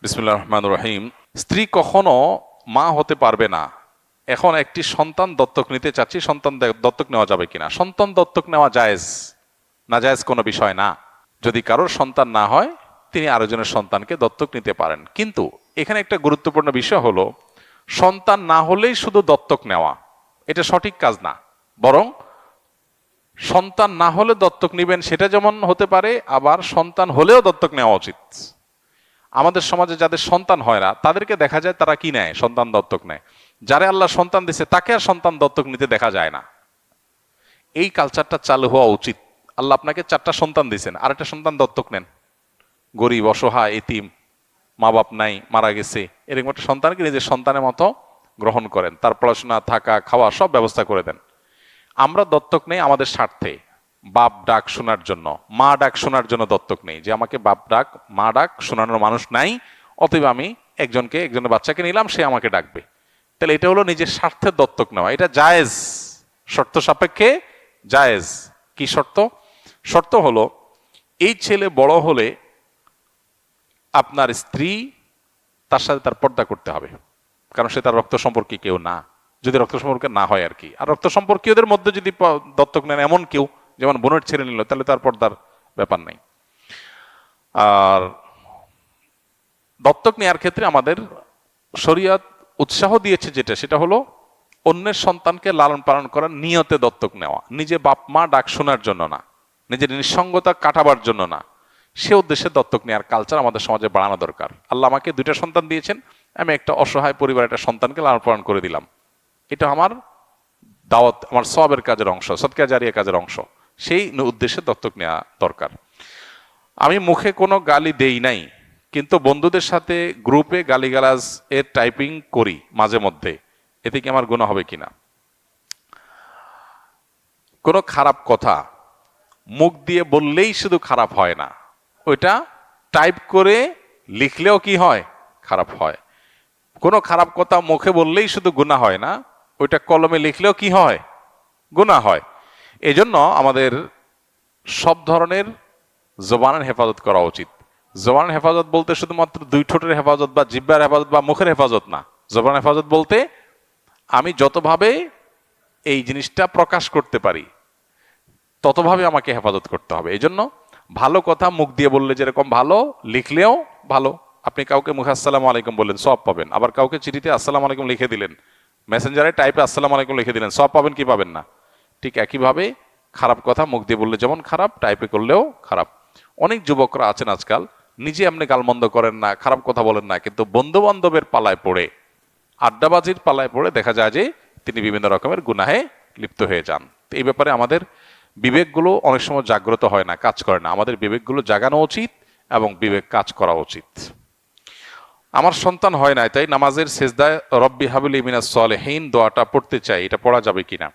বিসমিল্লাহির রহমানির রহিম। স্ত্রী কখনো মা হতে পারবে না। এখন একটি সন্তান দত্তক নিতে চাচ্ছি, সন্তান দত্তক নেওয়া যাবে কিনা? সন্তান দত্তক নেওয়া জায়েজ, না জায়েজ কোনো বিষয় না। যদি কারোর সন্তান না হয় তিনি আরেকজনের সন্তানকে দত্তক নিতে পারেন। কিন্তু এখানে একটা গুরুত্বপূর্ণ বিষয় হলো, সন্তান না হলেই শুধু দত্তক নেওয়া এটা সঠিক কাজ না। বরং সন্তান না হলে দত্তক নিবেন সেটা যেমন হতে পারে, আবার সন্তান হলেও দত্তক নেওয়া উচিত। আমাদের সমাজে যাদের সন্তান হয় না তাদেরকে দেখা যায় তারা কি নেয়, সন্তান দত্তক নেয়। যারে আল্লাহ সন্তান দিছে তাকে আর সন্তান দত্তক নিতে দেখা যায় না। এই কালচারটা চালু হওয়া উচিত। আল্লাহ আপনাকে 4টা সন্তান দিয়েছেন, আর একটা সন্তান দত্তক নেন। গরিব, অসহায়, এতিম, মা বাপ নাই, মারা গেছে, এরকম একটা সন্তানকে নিজের সন্তানের মতো গ্রহণ করেন, তার পড়াশোনা, থাকা, খাওয়া সব ব্যবস্থা করে দেন। আমরা দত্তক নেই আমাদের স্বার্থে, বাপ ডাক শোনার জন্য, মা ডাক শোনার জন্য দত্তক নেই, যে আমাকে বাপ ডাক মা ডাক শোনানোর মানুষ নাই, অতএব আমি একজনের বাচ্চাকে নিলাম, সে আমাকে ডাকবে। তাহলে এটা হলো নিজের স্বার্থের দত্তক নেওয়া। এটা জায়েজ, শর্ত সাপেক্ষে জায়েজ। কি শর্ত? শর্ত হলো, এই ছেলে বড় হলে আপনার স্ত্রী তার সাথে তার পর্দা করতে হবে, কারণ সে তার রক্ত সম্পর্কে কেউ না, যদি রক্ত সম্পর্কে না হয় আর কি। আর রক্ত সম্পর্কীয়দের মধ্যে যদি দত্তক নেন এমন কেউ, যেমন বোনের ছেড়ে নিল, তাহলে তার পর্দার ব্যাপার নাই। আর দত্তক নেওয়ার ক্ষেত্রে আমাদের শরীয়ত উৎসাহ দিয়েছে যেটা, সেটা হলো অন্যের সন্তানকে লালন পালন করার নিয়তে দত্তক নেওয়া, নিজে বাপ মা ডাক শোনার জন্য না, নিজের নিঃসঙ্গতা কাটাবার জন্য না। সে উদ্দেশ্যে দত্তক নেওয়ার কালচার আমাদের সমাজে বাড়ানো দরকার। আল্লাহ আমাকে 2টা সন্তান দিয়েছেন, আমি একটা অসহায় পরিবার একটা সন্তানকে লালন পালন করে দিলাম, এটা আমার দাওয়াত, আমার সওয়াবের কাজের অংশ, সদকা জারিয়া কাজের অংশ। সেই উদ্দেশ্যে দত্তক নেওয়া দরকার। আমি মুখে কোনো গালি দেই নাই, কিন্তু বন্ধুদের সাথে গ্রুপে গালিগালাজ এর টাইপিং করি মাঝে মধ্যে, এতে কি আমার গুনাহ হবে কিনা? কোনো খারাপ কথা মুখ দিয়ে বললেই শুধু খারাপ হয় না, ওইটা টাইপ করে লিখলেও কি হয়, খারাপ হয়। কোনো খারাপ কথা মুখে বললেই শুধু গুনাহ হয় না, ওইটা কলমে লিখলেও কি হয়, গুনাহ হয়। এজন্য আমাদের সব ধরনের জবানের হেফাজত করা উচিত। জবানের হেফাজত বলতে শুধুমাত্র 2 ঠোঁটের হেফাজত বা জিহ্বার হেফাজত বা মুখের হেফাজত না। জবানের হেফাজত বলতে আমি যতভাবে এই জিনিসটা প্রকাশ করতে পারি ততভাবে আমাকে হেফাজত করতে হবে। এই জন্য ভালো কথা মুখ দিয়ে বললে যেরকম ভালো, লিখলেও ভালো। আপনি কাউকে মুখে আসসালামু আলাইকুম বললেন, সওয়াব পাবেন। আবার কাউকে চিঠিতে আসসালামু আলাইকুম লিখে দিলেন, মেসেঞ্জারে টাইপে আসসালামু আলাইকুম লিখে দিলেন, সওয়াব পাবেন কি পাবেন না? ঠিক একইভাবে খারাপ কথা মুখ দিয়ে বললে যেমন খারাপ, টাইপে করলেও খারাপ। অনেক যুবকরা আছেন আজকাল, নিজে আপনি গালমন্দ করেন না, খারাপ কথা বলেন না, কিন্তু বন্ধু বান্ধবের পালায় পড়ে, আড্ডাবাজির পালায় পড়ে দেখা যায় যে তিনি বিভিন্ন রকমের গুনাহে লিপ্ত হয়ে যান। তো এই ব্যাপারে আমাদের বিবেকগুলো অনেক সময় জাগ্রত হয় না, কাজ করে না। আমাদের বিবেকগুলো জাগানো উচিত এবং বিবেক কাজ করা উচিত। আমার সন্তান হয় না, তাই নামাজের সেজদায় রব্বি হাবিলি মিনাস সলিহিন দোয়াটা পড়তে চাই, এটা পড়া যাবে কিনা?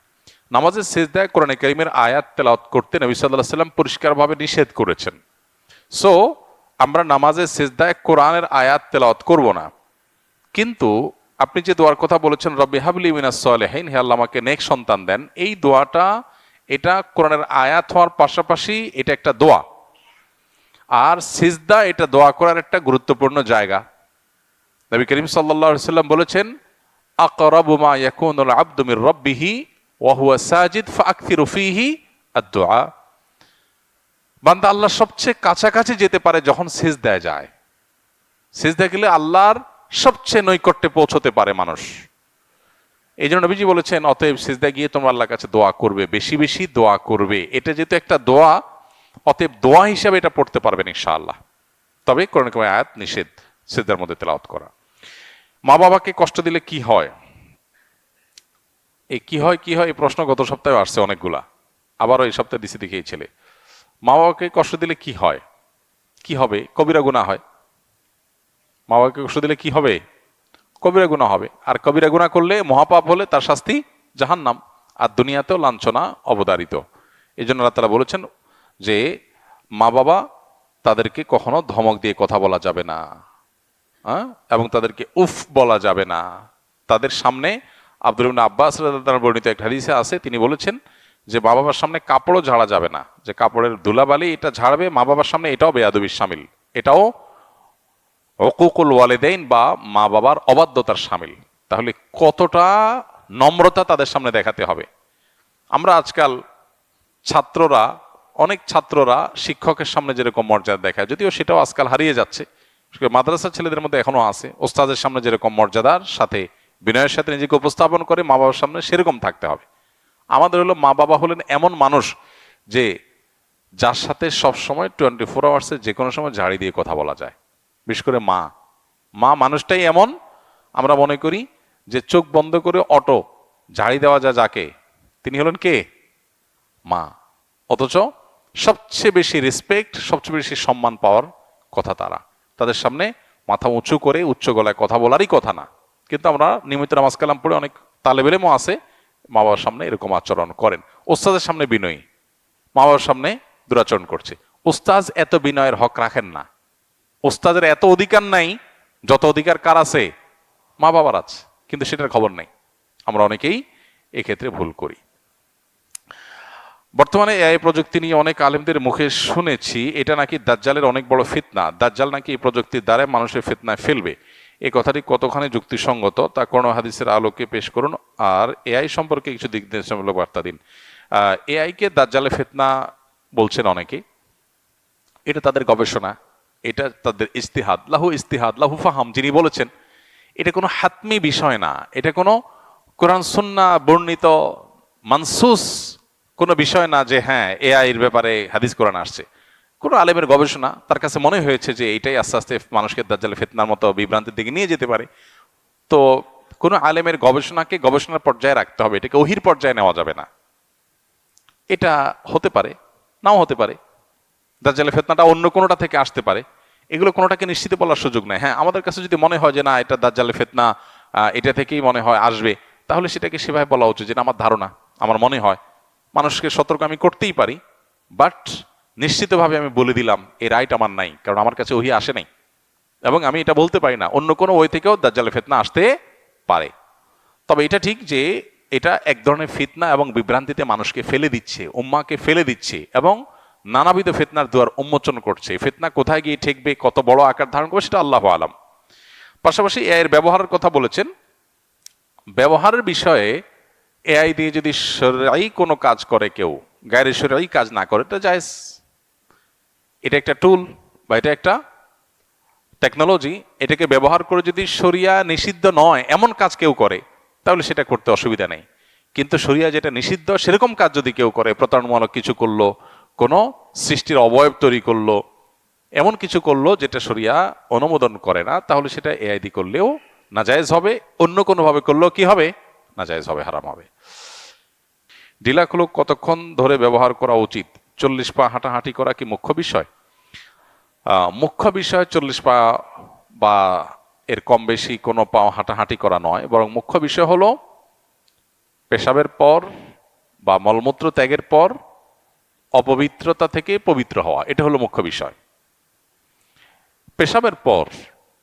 নামাজের সেজদায় কোরআনে কারীমের আয়াত তেলাওয়াত করতে নবী সাল্লাল্লাহু আলাইহি ওয়াসাল্লাম পরিষ্কারভাবে নিষেধ করেছেন। সো আমরা নামাজের সেজদায় কোরআনের আয়াত তেলাওয়াত করব না। কিন্তু আপনি যে দোয়ার কথা বলেছেন, রব্বি হাবলি মিনাস সলিহিন, হে আল্লাহ আমাকে নেক সন্তান দেন, এই দোয়াটা এটা কোরআনের আয়াত হওয়ার পাশাপাশি এটা একটা দোয়া। আর সিজদা এটা দোয়া করার একটা গুরুত্বপূর্ণ জায়গা। নবী করিম সাল্লাল্লাহু আলাইহি ওয়াসাল্লাম বলেছেন, আকরাবু মা ইয়াকুনুল আবদু মির রাব্বিহি ওয়া হুয়া সাজিদ ফাআকথিরু ফীহি আদ-দুআ। বান্দা আল্লাহর সবচেয়ে কাছাকাছি যেতে পারে যখন সিজদায় যায়। সিজদায় গেলে আল্লাহর সবচেয়ে নৈকট্যে পৌঁছতে পারে মানুষ। এই জন্য নবীজি বলেছেন, অতএব সিজদায় গিয়ে তোমরা আল্লাহর কাছে দোয়া করবে, বেশি বেশি দোয়া করবে। এটা যেহেতু একটা দোয়া, অতএব দোয়া হিসাবে এটা পড়তে পারবেন ইনশাআল্লাহ। তবে কোরআন কারীমের আয়াত নিষেধ সিজদার মধ্যে তেলাওয়াত করা। মা বাবাকে কষ্ট দিলে কি হয়? এই কি হয় এই প্রশ্ন গত সপ্তাহে আসছে অনেকগুলা, আবারও এই সপ্তাহে দিছি দেখি এই ছেলে। মা বাবাকে কষ্ট দিলে কি হয়, কি হবে? কবিরা গুনাহ হয়। মা বাবাকে কষ্ট দিলে কি হবে? কবিরা গুনাহ হবে। আর কবিরা গুনাহ করলে, মহাপাপ হলে তার শাস্তি জাহান্নাম, আর দুনিয়াতেও লাঞ্ছনা অবধারিত। এই জন্য আল্লাহ তাআলা বলেছেন যে মা বাবা তাদেরকে কখনো ধমক দিয়ে কথা বলা যাবে না, এবং তাদেরকে উফ বলা যাবে না তাদের সামনে। আব্দুল্লাহ ইবনে আব্বাস রাদিয়াল্লাহু তাআলা বর্ণিত এক হাদিসে আছে, তিনি বলেছেন যে মা বাবার সামনে কাপড়ও ঝাড়া যাবে না, যে কাপড়ের ধুলাবালি এটা ঝাড়বে মা বাবার সামনে, এটাও বেয়াদবির শামিল, এটাও উকুকুল ওয়ালিদাইন বা মা বাবার অবাধ্যতার শামিল। তাহলে কতটা নম্রতা তাদের সামনে দেখাতে হবে। আমরা আজকাল ছাত্ররা, অনেক ছাত্ররা শিক্ষকের সামনে যেরকম মর্যাদা দেখায়, যদিও সেটাও আজকাল হারিয়ে যাচ্ছে, মাদ্রাসার ছেলেদের মধ্যে এখনো আছে, ওস্তাদের সামনে যেরকম মর্যাদার সাথে বিনয়ের সাথে নিজেকে উপস্থাপন করে মা বাবার সামনে সেরকম থাকতে হবে। আমাদের হলো মা বাবা হলেন এমন মানুষ যে যার সাথে সবসময় 24 আওয়ার্সে যে কোনো সময় ঝাড়ি দিয়ে কথা বলা যায়। বিশেষ করে মা মা মানুষটাই এমন, আমরা মনে করি যে চোখ বন্ধ করে অটো ঝাড়ি দেওয়া যায় যাকে, তিনি হলেন কে? মা। অথচ সবচেয়ে বেশি রেসপেক্ট, সবচেয়ে বেশি সম্মান পাওয়ার কথা তারা। তাদের সামনে মাথা উঁচু করে উচ্চ গলায় কথা বলারই কথা না। কিন্তু আমরা নিয়মিত নামাজ কালাম পড়ে অনেক তালেব ইলমও আছে মা বাবার সামনে এরকম আচরণ করেন। ওস্তাদের সামনে বিনয়ী, মা বাবার সামনে দুরাচরণ করছে। ওস্তাজ এত বিনয়ের হক রাখেন না। ওস্তাদের এত অধিকার নাই যত অধিকার কার আছে? মা বাবার আছে, কিন্তু সেটার খবর নেই। আমরা অনেকেই এক্ষেত্রে ভুল করি। বর্তমানে এআই প্রযুক্তি নিয়ে অনেক আলেমদের মুখে শুনেছি এটা নাকি দাজ্জালের অনেক বড় ফিতনা, দাজ্জাল নাকি এই প্রযুক্তির দ্বারা মানুষের ফিতনায় ফেলবে। এই কথাটি কতখানি যুক্তিসঙ্গত তা কোরআন ও হাদিসের আলোকে পেশ করুন, আর এআই সম্পর্কে কিছু দিক নির্দেশনামূলক বার্তা দিন। এআই কে দাজ্জালের ফিতনা বলছেন অনেকে, এটা তাদের গবেষণা, এটা তাদের ইস্তিহাদ, লাহু ফাহাম, যিনি বলেছেন এটা কোনো হাতমি বিষয় না, এটা কোনো কোরআন সুন্নাহ বর্ণিত মানসুস কোনো বিষয় না যে হ্যাঁ এআই এর ব্যাপারে হাদিস কোরআন আসছে। কোনো আলেমের গবেষণা, তার কাছে মনে হয়েছে যে এটাই আস্তে আস্তে মানুষকে দাজ্জালের ফিতনার মতো বিভ্রান্তির দিকে নিয়ে যেতে পারে। তো কোনো আলেমের গবেষণাকে গবেষণার পর্যায়ে রাখতে হবে, এটাকে ওহির পর্যায়ে নেওয়া যাবে না। এটা হতে পারে, নাও হতে পারে, দাজ্জালের ফিতনাটা অন্য কোনোটা থেকে আসতে পারে, এগুলো কোনোটাকে নিশ্চিত বলার সুযোগ নেই। হ্যাঁ, আমাদের কাছে যদি মনে হয় যে না এটা দাজ্জালের ফিতনা, এটা থেকেই মনে হয় আসবে, তাহলে সেটাকে সেভাবে বলা উচিত, যেটা আমার ধারণা, আমার মনে হয়। মানুষকে সতর্ক আমি করতেই পারি, বাট নিশ্চিতভাবে আমি বলে দিলাম এই রাইট আমার নাই, কারণ আমার কাছে ওহি আসে নাই, এবং আমি এটা বলতে পারি না অন্য কোনো ওই থেকেও দাজ্জালের ফিতনা আসতে পারে। তবে এটা ঠিক যে এটা এক ধরনের ফিতনা এবং বিভ্রান্তিতে মানুষকে ফেলে দিচ্ছে, উম্মাকে ফেলে দিচ্ছে, এবং নানাবিধ ফিতনার দুয়ার উন্মোচন করছে। ফিতনা কোথায় গিয়ে ঠেকবে, কত বড় আকার ধারণ করবে, সেটা আল্লাহু আলাম। পাশাপাশি এর ব্যবহারের কথা বলেছেন। ব্যবহারের বিষয়ে এআই দিয়ে যদি শরঈ কোনো কাজ করে কেউ, গায়রে শরঈ কাজ না করে, এটা জায়েজ। এটা একটা টুল বা এটা একটা টেকনোলজি, এটাকে ব্যবহার করে যদি শরিয়া নিষিদ্ধ নয় এমন কাজ কেউ করে, তাহলে সেটা করতে অসুবিধা নেই। কিন্তু শরিয়া যেটা নিষিদ্ধ সেরকম কাজ যদি কেউ করে, প্রতারণামূলক কিছু করলো, কোনো সৃষ্টির অবয়ব তৈরি করলো, এমন কিছু করলো যেটা শরিয়া অনুমোদন করে না, তাহলে সেটা এআই দিয়ে করলেও নাজায়েজ হবে, অন্য কোনোভাবে করলেও কি হবে? নাজায়েজ হবে, হারাম হবে। ঢিলা খুলুক কতক্ষণ ধরে ব্যবহার করা উচিত? 40 পা হাঁটাহাঁটি করা কি মুখ্য বিষয়? মুখ্য বিষয় 40 পা বা এর কম বেশি কোনো পা হাঁটাহাঁটি করা নয়, বরং মুখ্য বিষয় হলো পেশাবের পর বা মলমূত্র ত্যাগের পর অপবিত্রতা থেকে পবিত্র হওয়া, এটা হলো মুখ্য বিষয়। পেশাবের পর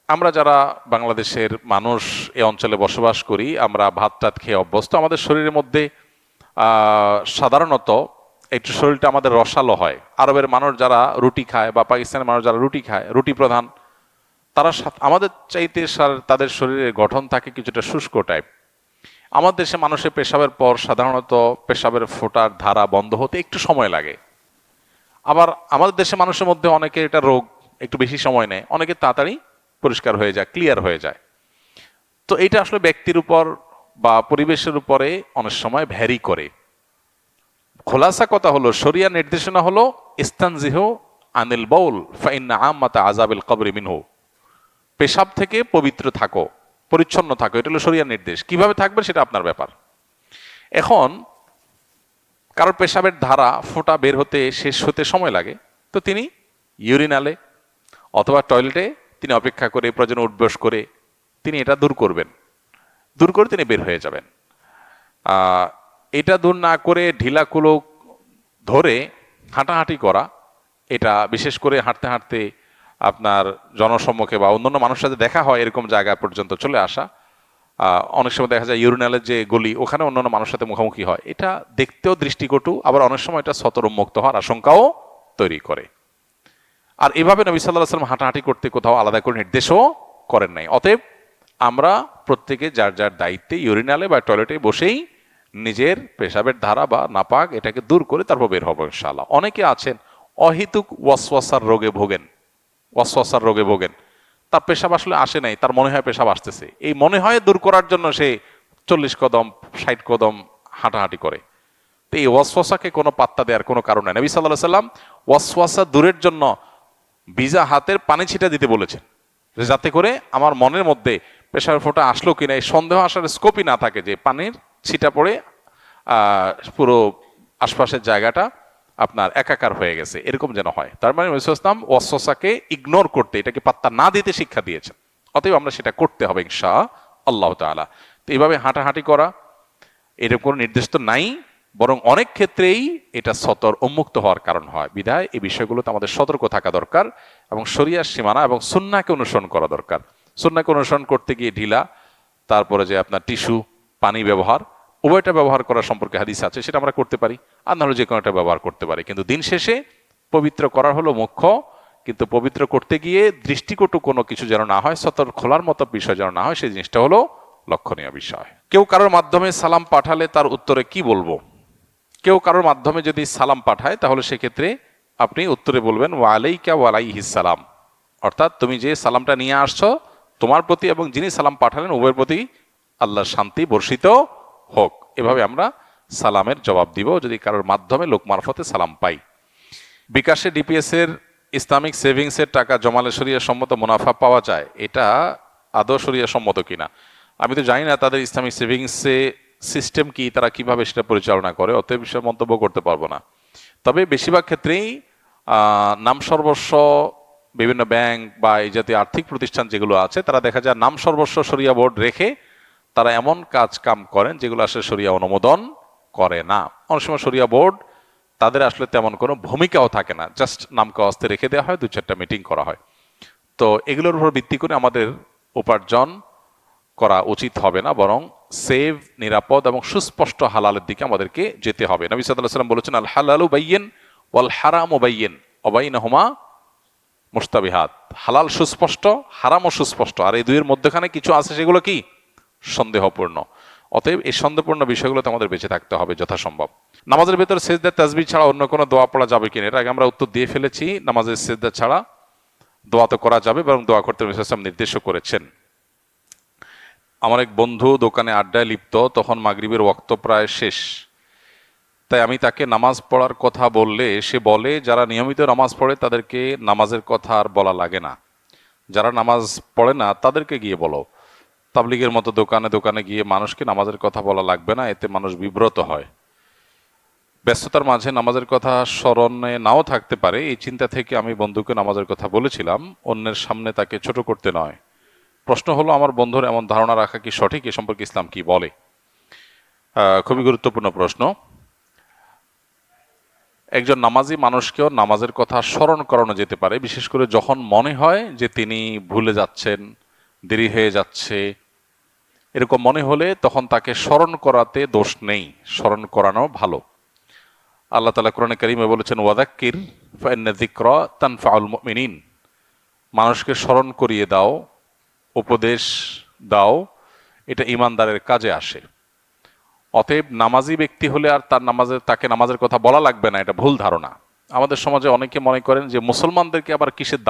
আমরা যারা বাংলাদেশের মানুষ এই অঞ্চলে বসবাস করি, আমরা ভাত টাত খেয়ে অভ্যস্ত, আমাদের শরীরের মধ্যে সাধারণত একটু শরীরটা আমাদের রসালো হয়। আরবের মানুষ যারা রুটি খায় বা পাকিস্তানের মানুষ যারা রুটি খায়, রুটি প্রধান, তারা আমাদের চাইতে তাদের শরীরের গঠন থাকে কিছুটা শুষ্ক টাইপ। আমাদের দেশে মানুষের পেশাবের পর সাধারণত পেশাবের ফোঁটার ধারা বন্ধ হতে একটু সময় লাগে। আবার আমাদের দেশে মানুষের মধ্যে অনেকের এটা রোগ, একটু বেশি সময় নেয়, অনেকে তাড়াতাড়ি পরিষ্কার হয়ে যায়, ক্লিয়ার হয়ে যায়। তো এটা আসলে ব্যক্তির উপর বা পরিবেশের উপরে অনেক সময় ভ্যারি করে। খোলাসা কথা হলো, শরিয়া নির্দেশনা হলো ইস্তানজিহু আনিল বাউল ফাইন্না আম্মাতা আযাবিল কবরি মিনহু, পেশাব থেকে পবিত্র থাকো, পরিচ্ছন্ন থাকো, এটা হলো শরিয়ার নির্দেশ। কিভাবে থাকবে সেটা আপনার ব্যাপার। এখন কারোর পেশাবের ধারা ফোঁটা বের হতে শেষ হতে সময় লাগে, তো তিনি ইউরিনালে অথবা টয়লেটে তিনি অপেক্ষা করে প্রয়োজন উঠবস করে তিনি এটা দূর করবেন, দূর করে তিনি বের হয়ে যাবেন। এটা দূর না করে ঢিলা কুলুক ধরে হাঁটাহাঁটি করা, এটা বিশেষ করে হাঁটতে হাঁটতে আপনার জনসম্মুখে বা অন্যান্য মানুষের সাথে দেখা হয় এরকম জায়গা পর্যন্ত চলে আসা, অনেক সময় দেখা যায় ইউরিনালের যে গলি, ওখানে অন্যান্য মানুষের সাথে মুখোমুখি হয়, এটা দেখতেও দৃষ্টিকটু, আবার অনেক সময় এটা সতর উন্মুক্ত হওয়ার আশঙ্কাও তৈরি করে। আর এভাবে নবী সাল্লাল্লাহু আলাইহি ওয়াসাল্লাম হাঁটাহাঁটি করতে কোথাও আলাদা করে নির্দেশও করেন নাই। অতএব আমরা প্রত্যেকে যার যার দায়িত্বে ইউরিনালে বা টয়লেটে বসেই নিজের পেশাবের ধারা বা নাপাক এটাকে দূর করে তারপর বের হবো ইনশাআল্লাহ। অনেকে আছেন অহেতুক ওয়াসওয়াসার রোগে ভোগেন, তার পেশাব আসলে আসে নাই, তার মনে হয় পেশাব আসতেছে, এই মনে হয় দূর করার জন্য সে 40 কদম 60 কদম হাঁটাহাঁটি করে। তো এই ওয়াসওয়াসাকে কোনো পাত্তা দেওয়ার কোনো কারণ নাই। নবী সাল্লাল্লাহু আলাইহি ওয়াসাল্লাম ওয়াসওয়াসা দূরের জন্য ভিজা হাতের পানি ছিটা দিতে বলেছেন, যাতে করে আমার মনের মধ্যে পেশাবের ফোঁটা আসলো কিনা এই সন্দেহ আসার স্কোপই না থাকে, যে পানির ছিটা পড়ে পুরো আশপাশের জায়গাটা আপনার একাকার হয়ে গেছে, এরকম যেন হয়। তার মানে ইসলাম ওয়াসওয়াসাকে ইগনোর করতে, এটাকে পাত্তা না দিতে শিক্ষা দিয়েছেন। অতএব আমরা সেটা করতে হবে ইনশাআল্লাহ তাআলা। তো এইভাবে হাঁটাহাঁটি করা এরকম কোনো নির্দেশ তো নাই, বরং অনেক ক্ষেত্রেই এটা উন্মুক্ত হওয়ার কারণ হয়। বিধায় এই বিষয়গুলোতে আমাদের সতর্ক থাকা দরকার এবং শরিয়ার সীমানা এবং সুন্নাহকে অনুসরণ করা দরকার। সুন্নাহকে অনুসরণ করতে গিয়ে ঢিলা, তারপরে যে আপনার টিস্যু, পানি ব্যবহার, উভয়টা ব্যবহার করা সম্পর্কে হাদিস আছে, সেটা আমরা করতে পারি, আর নাহলে যে কোনো একটা ব্যবহার করতে পারি। কিন্তু দিন শেষে পবিত্র করা হলো মুখ্য, কিন্তু পবিত্র করতে গিয়ে দৃষ্টিকটু কোনো কিছু যেন না হয়, সতর খোলার মতো বিষয় যেন না হয়, সেই জিনিসটা হলো লক্ষণীয় বিষয়। কেউ কারোর মাধ্যমে সালাম পাঠালে তার উত্তরে কি বলবো? কেউ কারোর মাধ্যমে যদি সালাম পাঠায় তাহলে সেক্ষেত্রে আপনি উত্তরে বলবেন ওয়া আলাইকা ওয়া আলাইহিস সালাম, অর্থাৎ তুমি যে সালামটা নিয়ে আসছো তোমার প্রতি এবং যিনি সালাম পাঠালেন উভয়ের প্রতি আল্লাহর শান্তি বর্ষিত হোক। এভাবে আমরা সালামের জবাব দিব যদি কারোর মাধ্যমে লোক মারফতে সালাম পাই। বিকাশে ডিপিএস এর ইসলামিক সেভিংসের টাকা জমালে শরিয়া সম্মত মুনাফা পাওয়া যায়, এটা আদৌ শরিয়া সম্মত কিনা আমি তো জানি না, তাদের ইসলামিক সেভিংসে সিস্টেম কি, তারা কিভাবে সেটা পরিচালনা করে, অতএব বিষয়ে মন্তব্য করতে পারবো না। তবে বেশিরভাগ ক্ষেত্রেই নাম সর্বস্ব বিভিন্ন ব্যাংক বা এই জাতীয় আর্থিক প্রতিষ্ঠান যেগুলো আছে, তারা দেখা যায় নাম সর্বস্ব শরিয়া বোর্ড রেখে তারা এমন কাজ কাম করেন যেগুলো আসলে শরিয়া অনুমোদন করে না। অনেক সময় শরিয়া বোর্ড তাদের আসলে তেমন কোনো ভূমিকাও থাকে না, জাস্ট নামকে অস্তে রেখে দেওয়া হয়, 2-4টা মিটিং করা হয়। তো এগুলোর উপর ভিত্তি করে আমাদের উপার্জন করা উচিত হবে না, বরং সেভ, নিরাপদ এবং সুস্পষ্ট হালালের দিকে আমাদেরকে যেতে হবে। নবী সাল্লাল্লাহু আলাইহি ওয়াসাল্লাম বলেছেন আল হালালু বাইয়িন ওয়াল হারামু বাইয়িন ওয়া বাইনাহুমা মুশতাবিহাত। হালাল সুস্পষ্ট, হারামও সুস্পষ্ট, আর এই দুইয়ের মধ্যখানে কিছু আছে সেগুলো কি সন্দেহপূর্ণ। অতএব এই সন্দেহপূর্ণ বিষয়গুলোতে আমাদের বেঁচে থাকতে হবে যথাসম্ভব। নামাজের ভেতর সিজদা তাসবিহ ছাড়া অন্য কোনো দোয়া পড়া যাবে কিনা, এর আগে আমরা উত্তর দিয়ে ফেলেছি। নামাজের সিজদা ছাড়া দোয়া তো করা যাবে, বরং দোয়া করতে নবী সাল্লাল্লাহু আলাইহি ওয়াসাল্লাম নির্দেশও করেছেন। আমার এক বন্ধু দোকানে আড্ডায় লিপ্ত, তখন মাগরিবের ওয়াক্ত প্রায় শেষ, তাই আমি তাকে নামাজ পড়ার কথা বললে সে বলে যারা নিয়মিত নামাজ পড়ে তাদেরকে নামাজের কথা আর বলা লাগে না, যারা নামাজ পড়ে না তাদেরকে গিয়ে বলো। তাবলিগের মতো দোকানে দোকানে গিয়ে মানুষকে নামাজের কথা বলা লাগবে না, এতে মানুষ বিব্রত হয়। ব্যস্ততার মাঝে নামাজের কথা স্মরণে নাও থাকতে পারে, এই চিন্তা থেকে আমি বন্ধুকে নামাজের কথা বলেছিলাম, অন্যের সামনে তাকে ছোট করতে নয়। প্রশ্ন হলো আমার বন্ধুর এমন ধারণা রাখা কি সঠিক, এ সম্পর্কে ইসলাম কি বলে? খুবই গুরুত্বপূর্ণ প্রশ্ন। একজন নামাজি মানুষকেও নামাজের কথা স্মরণ করানো যেতে পারে, বিশেষ করে যখন মনে হয় যে তিনি ভুলে যাচ্ছেন, দেরি হয়ে যাচ্ছে, এরকম মনে হলে তখন তাকে স্মরণ করাতে দোষ নেই, স্মরণ করানো ভালো। আল্লাহ তাআলা কোরআনে কারীমে বলেছেন ওয়াযাক্কির ফাইন্না যিকরা তানফাউল মুমিনিন, মানুষকে স্মরণ করিয়ে দাও, উপদেশ দাও, এটা ঈমানদারের কাজে আসে। অতএব নামাজি ব্যক্তি হলে আর তাকে নামাজের কথা বলা লাগবে না, এটা ভুল ধারণা। আমাদের সমাজে অনেকে মনে করেন যে মুসলমানদেরকে আবার কিসের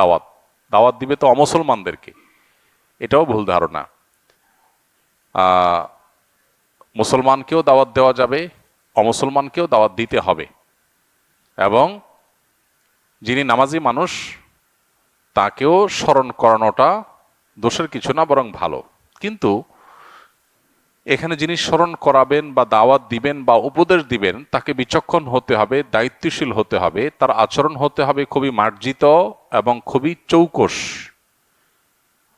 দাওয়াত দিবে তো অমুসলমানদেরকে, এটাও ভুল ধারণা। মুসলমানকেও দাওয়াত দেওয়া যাবে, অমুসলমানকেও দাওয়াত দিতে হবে, এবং যিনি নামাজি মানুষ তাকেও স্মরণ করানোটা দোষের কিছু না, বরং ভালো। কিন্তু এখানে যিনি স্মরণ করাবেন বা দাওয়াত দিবেন বা উপদেশ দিবেন তাকে বিচক্ষণ হতে হবে, দায়িত্বশীল হতে হবে, তার আচরণ হতে হবে খুবই মার্জিত এবং খুবই চৌকস।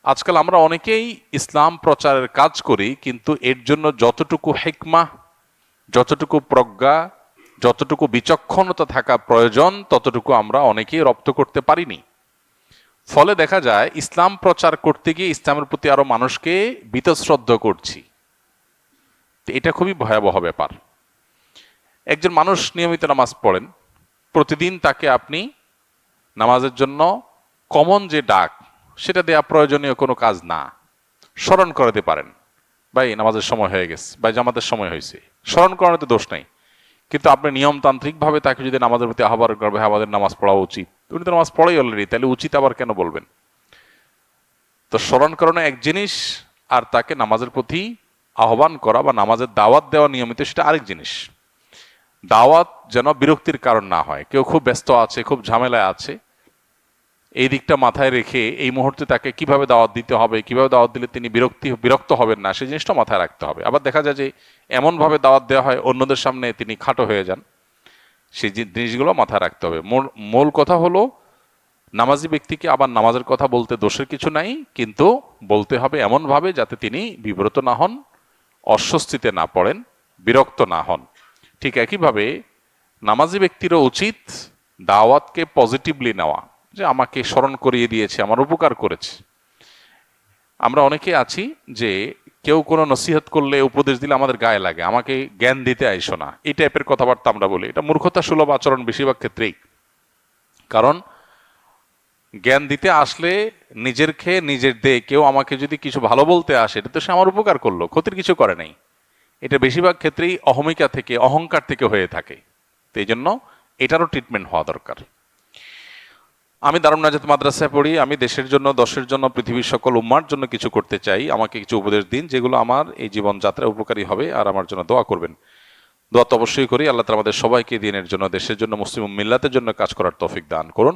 আজকাল আমরা অনেকেই ইসলাম প্রচারের কাজ করি, কিন্তু এর জন্য যতটুকু হিকমাহ, যতটুকু প্রজ্ঞা, যতটুকু বিচক্ষণতা থাকা প্রয়োজন ততটুকু আমরা অনেকেই রপ্ত করতে পারিনি। ফলে দেখা যায় ইসলাম প্রচার করতে গিয়ে ইসলামের প্রতি আরো মানুষকে বীতশ্রদ্ধ করছি, এটা খুবই ভয়াবহ ব্যাপার। একজন মানুষ নিয়মিত নামাজ পড়েন, প্রতিদিন তাকে আপনি নামাজের জন্য কমন যে ডাক, সেটা দেয়া প্রয়োজনীয় কোনো কাজ না। স্মরণ করাতে পারেন, ভাই নামাজের সময় হয়ে গেছে, ভাই জামাতের সময় হয়েছে, স্মরণ করানোতে দোষ নাই। কিন্তু আপনি নিয়মতান্ত্রিকভাবে তাকে যদি নামাজের প্রতি আহ্বান করবে, আমাদের নামাজ পড়া উচিত, উনি তো নামাজ পড়াই অলরেডি, তাহলে উচিত আবার কেন বলবেন? তো স্মরণ করানো এক জিনিস, আর তাকে নামাজের প্রতি আহ্বান করা বা নামাজের দাওয়াত দেওয়া নিয়মিত, সেটা আরেক জিনিস। দাওয়াত যেন বিরক্তির কারণ না হয়। কেউ খুব ব্যস্ত আছে, খুব ঝামেলায় আছে, এই দিকটা মাথায় রেখে এই মুহূর্তে তাকে কিভাবে দাওয়াত দিতে হবে, কিভাবে দাওয়াত দিলে তিনি বিরক্ত হবেন না, সেই জিনিসটা মাথায় রাখতে হবে। আবার দেখা যায় যে এমনভাবে দাওয়াত দেওয়া হয় অন্যদের সামনে তিনি খাটো হয়ে যান, সেই জিনিসগুলো মাথায় রাখতে হবে। মূল কথা হলো, নামাজি ব্যক্তিকে আবার নামাজের কথা বলতে দোষের কিছু নাই, কিন্তু বলতে হবে এমনভাবে যাতে তিনি বিব্রত না হন, অস্বস্তিতে না পড়েন, বিরক্ত না হন। ঠিক একইভাবে নামাজি ব্যক্তিরও উচিত দাওয়াতকে পজিটিভলি নেওয়া, যে আমাকে স্মরণ করিয়ে দিয়েছে, আমার উপকার করেছে। আমরা অনেকে আছি যে কেউ কোনো নসিহত করলে, উপদেশ দিলে আমাদের গায়ে লাগে, আমাকে জ্ঞান দিতে আইসো না, এই টাইপের কথাবার্তা আমরা বলি। এটা মূর্খতা সুলভ আচরণ বেশিরভাগ ক্ষেত্রেই। কারণ জ্ঞান দিতে আসলে নিজের খেয়ে নিজের দে, কেউ আমাকে যদি কিছু ভালো বলতে আসে, এটা তো সে আমার উপকার করলো, ক্ষতির কিছু করে নাই। এটা বেশিরভাগ ক্ষেত্রেই অহমিকা থেকে, অহংকার থেকে হয়ে থাকে। তো এই জন্য এটারও ট্রিটমেন্ট হওয়া দরকার। আমি দারুন নাজাত মাদ্রাসায় পড়ি, আমি দেশের জন্য, দশের জন্য, পৃথিবীর সকল উম্মার জন্য কিছু করতে চাই। আমাকে কিছু উপদেশ দিন যেগুলো আমার এই জীবনযাত্রায় উপকারী হবে, আর আমার জন্য দোয়া করবেন। দোয়া তো অবশ্যই করি, আল্লাহ তাআলা আমাদের সবাইকে দিনের জন্য, দেশের জন্য, মুসলিম মিল্লাতের জন্য কাজ করার তৌফিক দান করুন।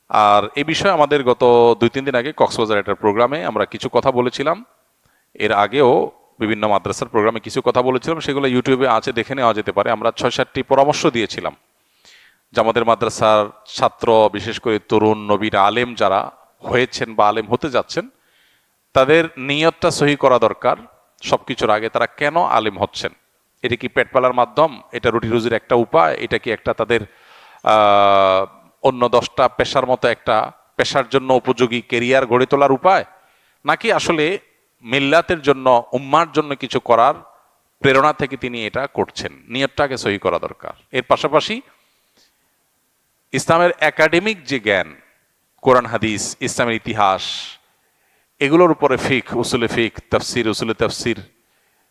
আর এই বিষয়ে আমাদের গত 2-3 দিন আগে কক্সবাজার একটা প্রোগ্রামে আমরা কিছু কথা বলেছিলাম। এর আগেও বিভিন্ন মাদ্রাসার প্রোগ্রামে কিছু কথা বলেছিলাম, সেগুলো ইউটিউবে আছে, দেখে নেওয়া যেতে পারে। আমরা 6-7টি পরামর্শ দিয়েছিলাম যে আমাদের মাদ্রাসার ছাত্র, বিশেষ করে তরুণ নবীর আলেম যারা হয়েছেন বা আলেম হতে যাচ্ছেন, তাদের নিয়তটা সহি করা দরকার। সবকিছুর আগে তারা কেন আলেম হচ্ছেন? এটা কি পেট পালার মাধ্যম? এটা রুটি রুজির একটা উপায়? এটা কি একটা তাদের অন্য 10টা পেশার মতো একটা পেশার জন্য উপযোগী কেরিয়ার গড়ে তোলার উপায়? নাকি আসলে মিল্লাতের জন্য, উম্মার জন্য কিছু করার প্রেরণা থেকে তিনি এটা করছেন? নিয়তটাকে সহি করা দরকার। এর পাশাপাশি ইসলামের একাডেমিক যে জ্ঞান, কোরআন হাদিস, ইসলামের ইতিহাস, এগুলোর উপরে ফিক, উসুলে ফিক, তাফসির, উসুলে তাফসির,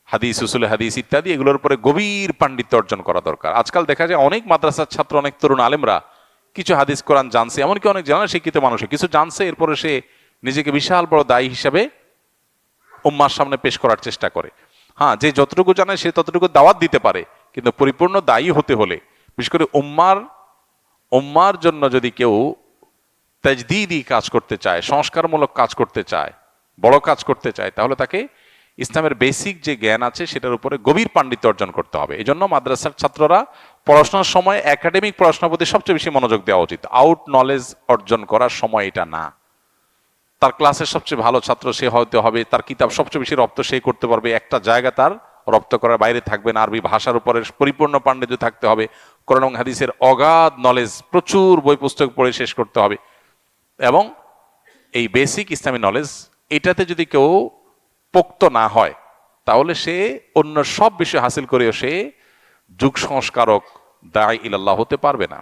হাদিস, উসুলে হাদিস ইত্যাদি, এগুলোর উপরে গভীর পাণ্ডিত্য অর্জন করা দরকার। আজকাল দেখা যায় অনেক মাদ্রাসার ছাত্র, অনেক তরুণ আলেমরা কিছু হাদিস কোরআন জানছে, এমনকি অনেক জানা শিক্ষিত মানুষ কিছু জানছে, এরপরে সে নিজেকে বিশাল বড় দায়ী হিসাবে উম্মার সামনে পেশ করার চেষ্টা করে। হ্যাঁ, যে যতটুকু জানে সে ততটুকু দাওয়াত দিতে পারে, কিন্তু পরিপূর্ণ দায়ী হতে হলে, বিশেষ করে উম্মার জন্য যদি কেউ তাজদীদি কাজ করতে চায়, সংস্কারমূলক কাজ করতে চায়, বড় কাজ করতে চায়, তাহলে তাকে ইসলামের বেসিক যে জ্ঞান আছে সেটার উপরে গভীর পাণ্ডিত্য অর্জন করতে হবে। এই জন্য মাদ্রাসার ছাত্ররা পড়াশোনার সময় একাডেমিক পড়াশোনার প্রতি সবচেয়ে বেশি মনোযোগ দেওয়া উচিত। আউট নলেজ অর্জন করার সময় এটা না। তার ক্লাসের সবচেয়ে ভালো ছাত্র সে হতে হবে, তার কিতাব সবচেয়ে বেশি রপ্ত সে করতে পারবে, একটা জায়গা তার রপ্ত করার বাইরে থাকবে না। আরবি ভাষার উপরে পরিপূর্ণ পাণ্ডিত্য থাকতে হবে, কোরআন এবং হাদিসের অগাধ নলেজ, প্রচুর বই পুস্তক পড়ে শেষ করতে হবে। এবং এই বেসিক ইসলামী নলেজ, এটাতে যদি কেউ পোক্ত না হয়, তাহলে সে অন্য সব বিষয় হাসিল করেও সে যুগ সংস্কারক, দায় ইলাল্লাহ হতে পারবে না।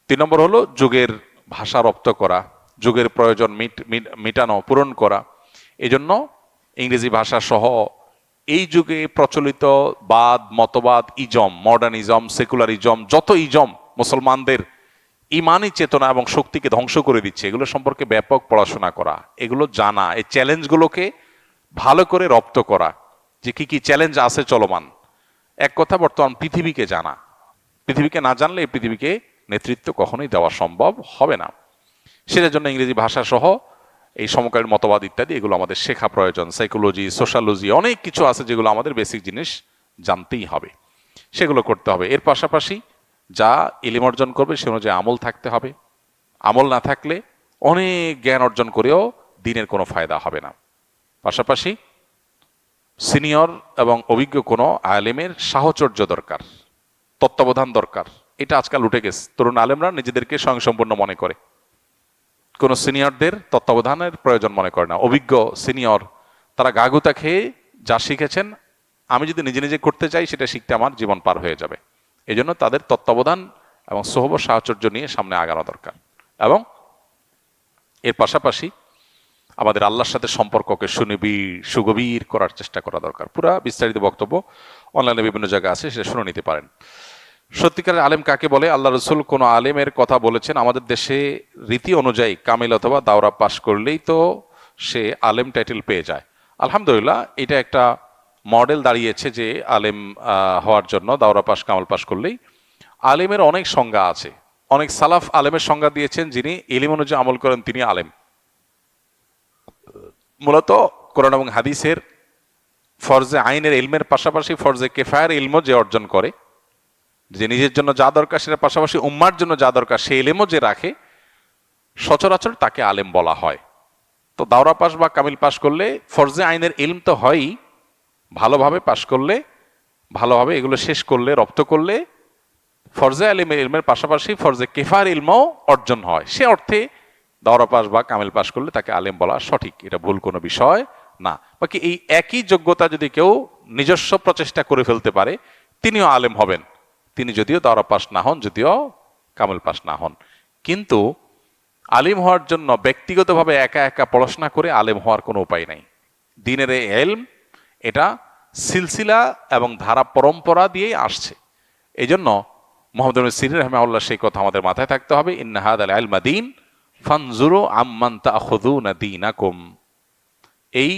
3 নম্বর হলো যুগের ভাষা রপ্ত করা, যুগের প্রয়োজন মিটানো, পূরণ করা। এজন্য ইংরেজি ভাষা সহ এই যুগে প্রচলিত বাদ, মতবাদ, ইজম, মডার্নিজম, সেকুলারিজম, যত ইজম মুসলমানদের ইমানি চেতনা এবং শক্তিকে ধ্বংস করে দিচ্ছে, এগুলো সম্পর্কে ব্যাপক পড়াশোনা করা, এগুলো জানা, এই চ্যালেঞ্জগুলোকে ভালো করে রপ্ত করা, যে কি কি চ্যালেঞ্জ আছে চলমান। এক কথা, বর্তমান পৃথিবীকে জানা। পৃথিবীকে না জানলে এই পৃথিবীকে নেতৃত্ব কখনোই দেওয়া সম্ভব হবে না। সেটার জন্য ইংরেজি ভাষা সহ এই সমকালীন মতবাদ ইত্যাদি এগুলো আমাদের শেখা প্রয়োজন। সাইকোলজি, সোশ্যালজি, অনেক কিছু আছে যেগুলো আমাদের বেসিক জিনিস জানতেই হবে, সেগুলো করতে হবে। এর পাশাপাশি যা ইলম অর্জন করবে সে অনুযায়ী আমল থাকতে হবে। আমল না থাকলে অনেক জ্ঞান অর্জন করেও দিনের কোনো ফায়দা হবে না। পাশাপাশি সিনিয়র এবং অভিজ্ঞ কোনো আলেমের সাহচর্য দরকার, তত্ত্বাবধান দরকার। এটা আজকাল উঠে গেছে, তরুণ আলেমরা নিজেদেরকে স্বয়ংসম্পূর্ণ মনে করে, কোন সিনিয়রদের তত্ত্বাবধানের প্রয়োজন মনে করে না। অভিজ্ঞ সিনিয়র তারা গাগুতা খেয়ে যা শিখেছেন, আমি যদি নিজে নিজে করতে চাই সেটা শিখতে আমার জীবন পার হয়ে যাবে। এই জন্য তাদের তত্ত্বাবধান এবং সোহবত সাহচর্য নিয়ে সামনে আগানো দরকার। এবং এর পাশাপাশি আমাদের আল্লাহর সাথে সম্পর্ককে সুগভীর করার চেষ্টা করা দরকার। পুরা বিস্তারিত বক্তব্য অনলাইনে বিভিন্ন জায়গায় আছে, সেটা শুনে নিতে পারেন। সত্যিকারের আলেম কাকে বলে? আল্লাহ রসুল কোন আলেমের কথা বলেছেন? আমাদের দেশে রীতি অনুযায়ী কামিল অথবা দাওরা পাশ করলেই তো সে আলেম টাইটেল পেয়ে যায়। আলহামদুলিল্লাহ, এটা একটা মডেল দাঁড়িয়েছে যে আলেম হওয়ার জন্য দাওরা পাশ কামাল পাশ করলেই। আলেমের অনেক সংজ্ঞা আছে। অনেক সালাফ আলেমের সংজ্ঞা দিয়েছেন, যিনি ইলম অনুযায়ী আমল করেন তিনি আলেম। মূলত কোরআন এবং হাদিসের ফরজে আইনের ইলমের পাশাপাশি ফরজে কেফায়ের ইলমও যে অর্জন করে, যে নিজের জন্য যা দরকার সেটার পাশাপাশি উম্মার জন্য যা দরকার সেই ইলমও যে রাখে, সচরাচর তাকে আলেম বলা হয়। তো দাওরা পাস বা কামিল পাস করলে ফরজে আইনের ইলম তো হয়ই, ভালোভাবে পাস করলে, ভালোভাবে এগুলো শেষ করলে, রপ্ত করলে ফরজে আলিমের ইলমের পাশাপাশি ফরজে কেফার ইলমও অর্জন হয়। সে অর্থে দাওরা পাস বা কামিল পাস করলে তাকে আলেম বলা সঠিক, এটা ভুল কোনো বিষয় না। বাকি এই একই যোগ্যতা যদি কেউ নিজস্ব প্রচেষ্টা করে ফেলতে পারে, তিনিও আলেম হবেন, তিনি যদিও দাওরা পাস না হন, যদিও কামিল পাস না হন। কিন্তু আলিম হওয়ার জন্য ব্যক্তিগতভাবে একা একা পড়াশোনা করে আলেম হওয়ার কোনো উপায় নাই। দ্বীনের এই ইলম এটা সিলসিলা এবং ধারা পরম্পরা দিয়েই আসছে। এই জন্য মুহাম্মদ ইবনে সিরিন রাহিমাহুল্লাহ সেই কথা আমাদের মাথায় থাকতে হবে, ইন্না হাদাল ইলমা দীন ফানজুরু আম্মান তাখুযুনা দীনাকুম। এই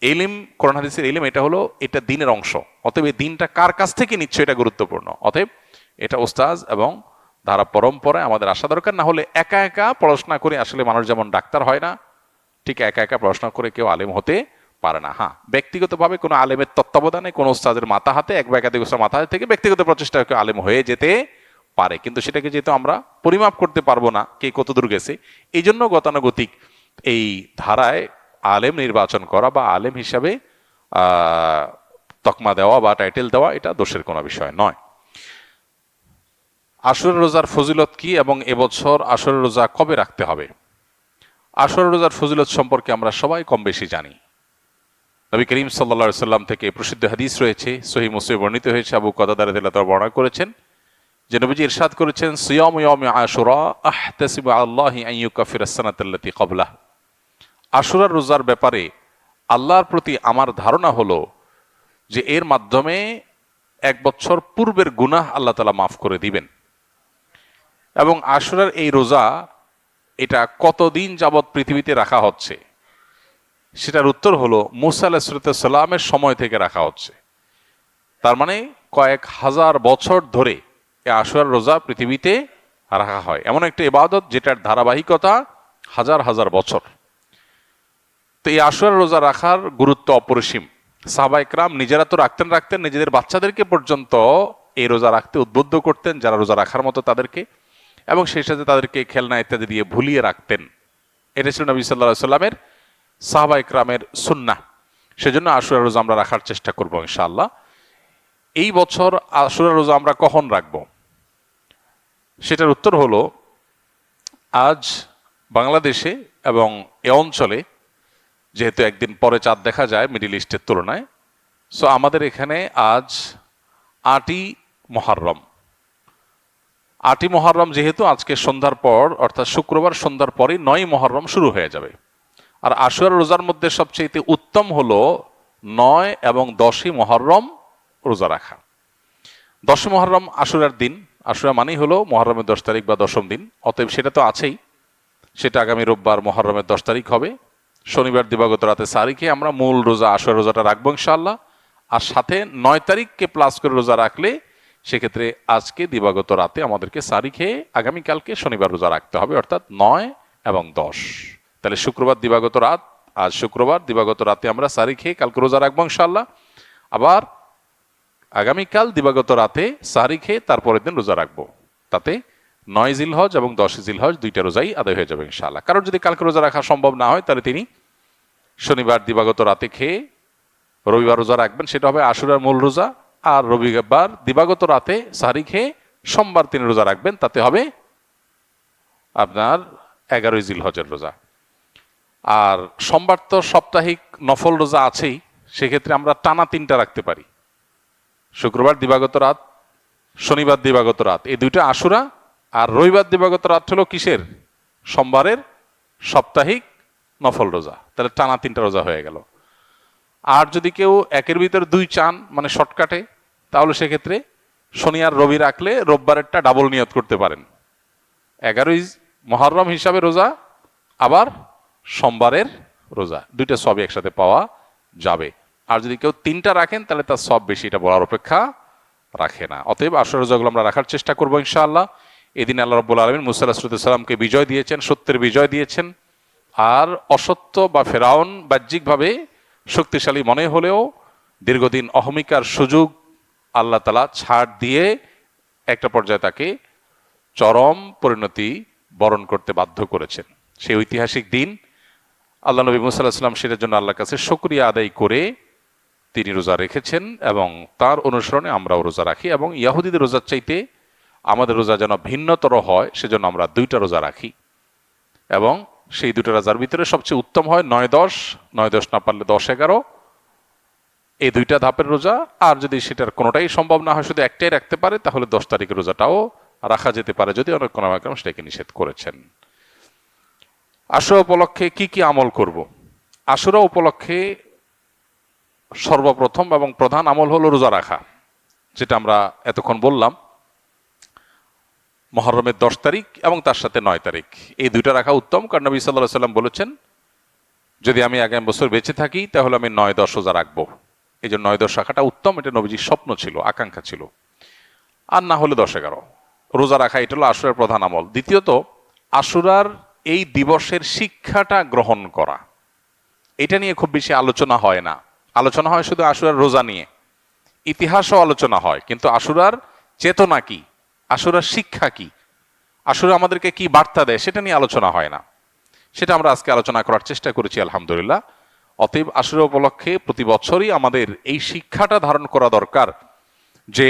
ইলম, কোরআন হাদিসের ইলম, এটা দ্বীনের অংশ। অতএব এই দ্বীনটা কার কাছ থেকে নিচ্ছে এটা গুরুত্বপূর্ণ। অতএব এটা ওস্তাজ এবং ধারা পরম্পরায় আমাদের আসা দরকার। না হলে একা একা পড়াশোনা করে আসলে মানুষ যেমন ডাক্তার হয় না, ঠিক একা একা পড়াশোনা করে কেউ আলেম হতে পারে না। হ্যাঁ, ব্যক্তিগতভাবে কোনো আলেমের তত্ত্বাবধানে, কোনো ওস্তাদের মাথা হাতে, এক বা একাধিক ওস্তাদের মাথা হাতে থেকে ব্যক্তিগত প্রচেষ্টায় কেউ আলেম হয়ে যেতে পারে। কিন্তু সেটাকে যেহেতু আমরা পরিমাপ করতে পারবো না কে কতদূর গেছে, এই জন্য গতানুগতিক এই ধারায় আলেম নির্বাচন করা বা আলেম হিসাবে তকমা দেওয়া বা টাইটেল দেওয়া এটা দোষের কোনো বিষয় নয়। আশুরা রোজার ফজিলত কি এবং এবছর আশুরা রোজা কবে রাখতে হবে? আশুরা রোজার ফজিলত সম্পর্কে আমরা সবাই কম বেশি জানি। নবী করিম সাল্লাল্লাহু আলাইহি সাল্লাম থেকে প্রসিদ্ধ হাদিস রয়েছে, সহিহ মুসলিমে বর্ণিত হয়েছে, আবু কাতাদা রাদিয়াল্লাহু তাআলা বর্ণনা করেছেন যে নবীজি ইরশাদ করেছেন, সিয়ামু ইয়াউমি আশুরা আহতাসিবু আল্লাহি আন ইউকাফিরা আস-সানাতাল্লাতী ক্বাবলাহ। আশুরার রোজার ব্যাপারে আল্লাহর প্রতি আমার ধারণা হলো যে এর মাধ্যমে এক বছর পূর্বের গুনাহ আল্লাহ তাআলা মাফ করে দিবেন। এবং আশুরার এই রোজা এটা কতদিন যাবৎ পৃথিবীতে রাখা হচ্ছে সেটার উত্তর হলো মুসা আলাইহিস সালামের সময় থেকে রাখা হচ্ছে। তার মানে কয়েক হাজার বছর ধরে এই আশুরার রোজা পৃথিবীতে রাখা হয়। এমন একটা ইবাদত যেটার ধারাবাহিকতা হাজার হাজার বছর। তো এই আশুরার রোজা রাখার গুরুত্ব অপরিসীম। সাহাবায়ে কেরাম নিজেরা তো রাখতেন, নিজেদের বাচ্চাদেরকে পর্যন্ত এই রোজা রাখতে উদ্বুদ্ধ করতেন, যারা রোজা রাখার মতো তাদেরকে, এবং সেই সাথে তাদেরকে খেলনা ইত্যাদি দিয়ে ভুলিয়ে রাখতেন। এটা ছিল নবী সাল্লাল্লাহু আলাইহি সাল্লামের, সাহাবায়ে কেরামের সুন্নাহ। সেজন্য আশুরা রোজা আমরা রাখার চেষ্টা করব ইনশাআল্লাহ। এই বছর আশুরা রোজা আমরা কখন রাখব সেটার উত্তর হলো, আজ বাংলাদেশে এবং এ অঞ্চলে যেহেতু একদিন পরে চাঁদ দেখা যায় মিডিল ইস্টের তুলনায়, সো আমাদের এখানে আজ ৮ই মুহররম। ৮ই মুহররম যেহেতু আজকে সন্ধ্যার পর, অর্থাৎ শুক্রবার সন্ধ্যার পরই ৯ই মুহররম শুরু হয়ে যাবে। আর আশুরা রোজার মধ্যে সবচেয়ে উত্তম হলো ৯ এবং 10ই মুহররম রোজা রাখা। 10ই মুহররম আশুরার দিন, আশুরা মানেই হলো মুহররমের 10 তারিখ বা 10ম দিন। অতএব সেটা তো আছেই, সেটা আগামী রোববার মুহররমের 10 তারিখ হবে। শনিবার দিবাগত রাতে সাহরি খেয়ে আমরা মূল রোজা আশুরা রোজাটা রাখবো ইনশাআল্লাহ। আর সাথে 9 তারিখকে প্লাস করে রোজা রাখলে সেক্ষেত্রে আজকে দিবাগত রাতে আমাদেরকে সাহরি খেয়ে আগামীকালকে শনিবার রোজা রাখতে হবে, অর্থাৎ 9 এবং 10। তাহলে শুক্রবার দিবাগত রাত, আজ শুক্রবার দিবাগত রাতে আমরা সাহরি খেয়ে কালকে রোজা রাখবো ইনশাআল্লাহ। আবার আগামীকাল দিবাগত রাতে সাহরি খেয়ে তারপরের দিন রোজা রাখবো। তাতে 9 জিলহজ এবং 10 জিলহজ দুইটা রোজাই আদায় হয়ে যাবে ইনশাআল্লাহ। কারণ যদি কালকে রোজা রাখা সম্ভব না হয় তাহলে তিনি শনিবার দিবাগত রাতে খেয়ে রবিবার রোজা রাখবেন, সেটা হবে আশুরার মূল রোজা। আর রবিবার দিবাগত রাতে সাহরি খেয়ে সোমবার তিনি রোজা রাখবেন, তাতে হবে আপনার 11 জিলহজের রোজা। আর সোমবার তো সাপ্তাহিক নফল রোজা আছেই, সেক্ষেত্রে আমরা টানা 3টা রাখতে পারি, শুক্রবার দিবাগত রাত, শনিবার দিবাগত রাত, এই দুইটা আশুরা। আর রবিবার দিবাগত রাত হলো কিসের? সোমবারের সাপ্তাহিক নফল রোজা, তাহলে টানা 3টা রোজা হয়ে গেল। আর যদি কেউ একের ভিতরে 2 চান, মানে শর্টকাটে, তাহলে সেক্ষেত্রে শনি আর রবি রাখলে রোববারেরটা ডাবল নিয়ত করতে পারেন। 11ই মুহররম হিসাবে রোজা, আবার সোমবারের রোজা, 2টা সবই একসাথে পাওয়া যাবে। আর যদি কেউ 3টা রাখেন তাহলে তার সব বেশি, এটা বলার অপেক্ষা রাখে না। অতএব আশুরা রোজাগুলো আমরা রাখার চেষ্টা করবো ইনশাআল্লাহ। এদিন আল্লাহ রাব্বুল আলামিন মুসা আলাইহিস সালামকে বিজয় দিয়েছেন, সত্যের বিজয় দিয়েছেন। আর অসত্য বা ফেরাউন বাহ্যিকভাবে শক্তিশালী মনে হলেও দীর্ঘদিন অহমিকার সুযোগ আল্লাহ তাআলা ছাড় দিয়ে একটা পর্যায়ে তাকে চরম পরিণতি বরণ করতে বাধ্য করেছেন। সেই ঐতিহাসিক দিন আল্লাহ নবী মুসা আলাইহিস সালাম সেটার জন্য আল্লাহর কাছে শুকরিয়া আদায় করে তিনি রোজা রেখেছেন, এবং তার অনুসরণে আমরাও রোজা রাখি। এবং ইহুদিদের রোজার চাইতে আমাদের রোজা যেন ভিন্নতর হয়, সেজন্য আমরা 2টা রোজা রাখি। এবং সেই 2টা রোজার ভিতরে সবচেয়ে উত্তম হয় 9-10, 9-10 না পারলে 10-11, এই 2টা ধাপের রোজা। আর যদি সেটার কোনোটাই সম্ভব না হয়, শুধু একটাই রাখতে পারে, তাহলে 10 তারিখের রোজাটাও রাখা যেতে পারে, যদি অনেক কোনো সেটাকে নিষেধ করেছেন। আশুরা উপলক্ষে কি কি আমল করব? আশুরা উপলক্ষে সর্বপ্রথম এবং প্রধান আমল হলো রোজা রাখা, যেটা আমরা এতক্ষণ বললাম। মুহররমের 10 তারিখ এবং তার সাথে 9 তারিখ, এই 2টা রাখা উত্তম। কারণ নবী সাল্লাল্লাহু আলাইহি সাল্লাম বলেছেন, যদি আমি আগামী বছর বেঁচে থাকি তাহলে আমি 9-10 রোজা রাখবো। এই জন্য 9-10 রাখাটা উত্তম, এটা নবীজির স্বপ্ন ছিল, আকাঙ্ক্ষা ছিল। আর না হলে 10-11 রোজা রাখা, এটা হলো আশুরার প্রধান আমল। দ্বিতীয়ত, আশুরার এই দিবসের শিক্ষাটা গ্রহণ করা, এটা নিয়ে খুব বেশি আলোচনা হয় না। আলোচনা হয় শুধু আশুরার রোজা নিয়ে, ইতিহাসও আলোচনা হয়, কিন্তু আশুরার চেতনা কি, আশুরার শিক্ষা কি, আশুরা আমাদেরকে কি বার্তা দেয়, সেটা নিয়ে আলোচনা হয় না। সেটা আমরা আজকে আলোচনা করার চেষ্টা করেছি আলহামদুলিল্লাহ। অতএব আশুরা উপলক্ষে প্রতি বছরই আমাদের এই শিক্ষাটা ধারণ করা দরকার যে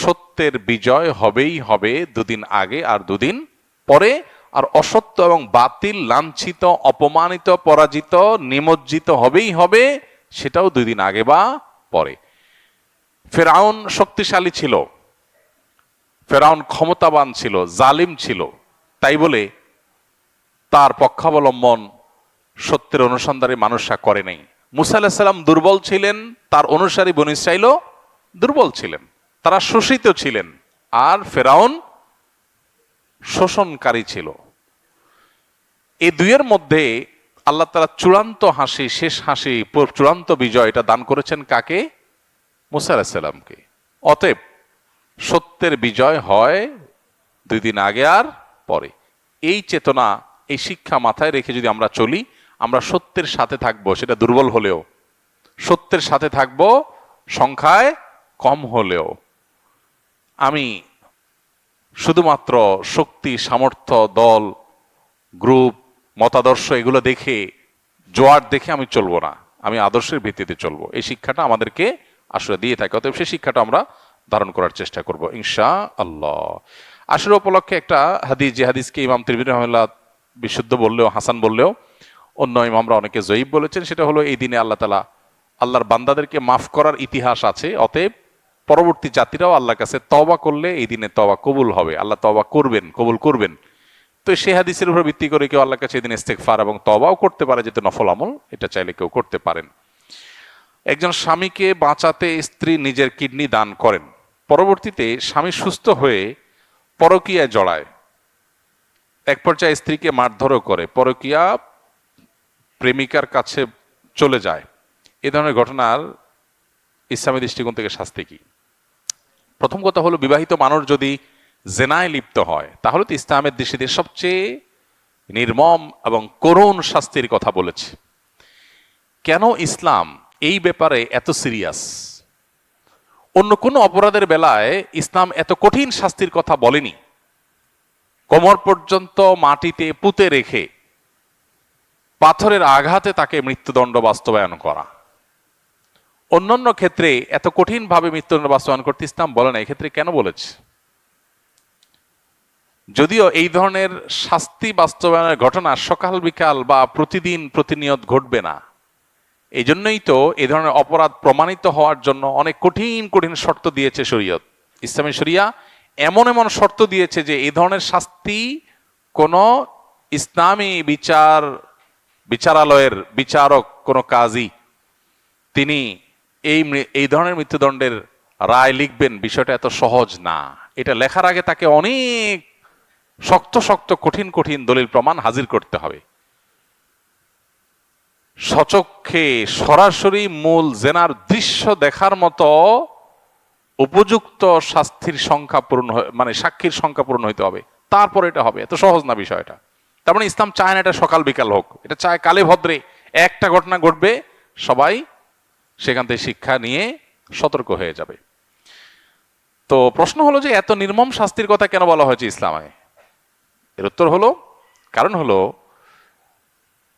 সত্যের বিজয় হবেই হবে 2 দিন আগে আর 2 দিন পরে, আর অসত্য এবং বাতিল লাঞ্ছিত, অপমানিত, পরাজিত, নিমজ্জিত হবেই হবে, সেটাও 2 দিন আগে বা পরে। ফেরাউন শক্তিশালী ছিল, ফেরাউন ক্ষমতাবান ছিল, জালিম ছিল, তাই বলে তার পক্ষাবলম্বন সত্যের অনুসন্ধানে মানুষরা করে নাই। মুসা আলাইহিস সালাম দুর্বল ছিলেন, তার অনুসারী বনী ইসরাঈলও দুর্বল ছিলেন, তারা শোষিত ছিলেন। আর ফেরাউন শোষণকারী ছিল। এই দুইয়ের মধ্যে আল্লাহ তাআলা চূড়ান্ত হাসি, শেষ হাসি, চূড়ান্ত বিজয় এটা দান করেছেন কাকে? মুসা আলাইহিস সালামকে। অতএব সত্যের বিজয় হয় 2 দিন আগে আর পরে। এই চেতনা, এই শিক্ষা মাথায় রেখে যদি আমরা চলি, আমরা সত্যের সাথে থাকবো, সেটা দুর্বল হলেও সত্যের সাথে থাকবো, সংখ্যায় কম হলেও। আমি শুধুমাত্র শক্তি, সামর্থ্য, দল, গ্রুপ, মতাদর্শ এগুলো দেখে, জোয়ার দেখে আমি চলবো না, আমি আদর্শের ভিত্তিতে চলবো। এই শিক্ষাটা আমাদেরকে আসলে দিয়ে থাকে। অতএব সেই শিক্ষাটা আমরা ধারণ করার চেষ্টা করব ইনশাআল্লাহ। আশুরা উপলক্ষে একটা হাদিস, যে হাদিসকে ইমাম তিরমিজি রাহিমাহুল্লাহ বিশুদ্ধ বললেও, হাসান বললেও, অন্য ইমামরা অনেকে জয়ীফ বলেছেন, সেটা হলো এই দিনে আল্লাহ তাআলা আল্লাহর বান্দাদেরকে মাফ করার ইতিহাস আছে। অতএব পরবর্তী জাতিরাও আল্লাহর কাছে তওবা করলে এই দিনে তওবা কবুল হবে, আল্লাহ তওবা করবেন, কবুল করবেন। তো সেই হাদিসের উপর ভিত্তি করে কেউ আল্লাহর কাছে এই দিন ইস্তেগফার এবং তওবাও করতে পারে, যেহেতু নফল আমল, এটা চাইলে কেউ করতে পারেন। একজন স্বামীকে বাঁচাতে স্ত্রী নিজের কিডনি দান করেন, পরবর্তীতে স্বামী সুস্থ হয়ে পরকীয়ায় জড়ায়, এক পর্যায়ে স্ত্রীকে মারধরও করে, পরকীয়া প্রেমিকার কাছে চলে যায়। এ ধরনের ঘটনার ইসলামী দৃষ্টিকোণ থেকে শাস্তি কি? প্রথম কথা হলো, বিবাহিত মানুষ যদি জেনায় লিপ্ত হয়, তাহলে তো ইসলামের দৃষ্টিতে সবচেয়ে নির্মম এবং করুণ শাস্তির কথা বলেছে। কেন ইসলাম এই ব্যাপারে এত সিরিয়াস? অন্য কোনো অপরাধের বেলায় ইসলাম এত কঠিন শাস্তির কথা বলেনি। কোমর পর্যন্ত মাটিতে পুঁতে রেখে পাথরের আঘাতে তাকে মৃত্যুদণ্ড বাস্তবায়ন করা। অন্যান্য ক্ষেত্রে এত কঠিনভাবে মৃত্যুদণ্ড বাস্তবায়ন করতে ইসলাম বলে না, এক্ষেত্রে কেন বলেছে? যদিও এই ধরনের শাস্তি বাস্তবায়নের ঘটনা সকাল বিকাল বা প্রতিদিন প্রতিনিয়ত ঘটবে না, এই জন্যই তো এই ধরনের অপরাধ প্রমাণিত হওয়ার জন্য অনেক কঠিন কঠিন শর্ত দিয়েছে শরীয়ত। ইসলামী শরিয়া এমন এমন শর্ত দিয়েছে যে এই ধরনের শাস্তি কোনো ইসলামী বিচারালয়ের বিচারক কোনো কাজী তিনি এই ধরনের মৃত্যুদণ্ডের রায় লিখবেন, বিষয়টা এত সহজ না। এটা লেখার আগে তাকে অনেক শক্ত শক্ত কঠিন কঠিন দলিল প্রমাণ হাজির করতে হবে। সচক্ষে সরাসরি মূল জেনার দৃশ্য দেখার মতো উপযুক্ত শাস্তির সংখ্যা পূরণ, মানে সাক্ষীর সংখ্যা পূরণ হইতে হবে, তারপর এটা হবে। এত সহজ না বিষয়টা। তার মানে ইসলাম চায় না এটা সকাল বিকাল হোক, এটা চায় কালে ভদ্রে একটা ঘটনা ঘটবে, সবাই সেখান থেকে শিক্ষা নিয়ে সতর্ক হয়ে যাবে। তো প্রশ্ন হলো যে এত নির্মম শাস্তির কথা কেন বলা হয়েছে ইসলামে? এর উত্তর হলো, কারণ হলো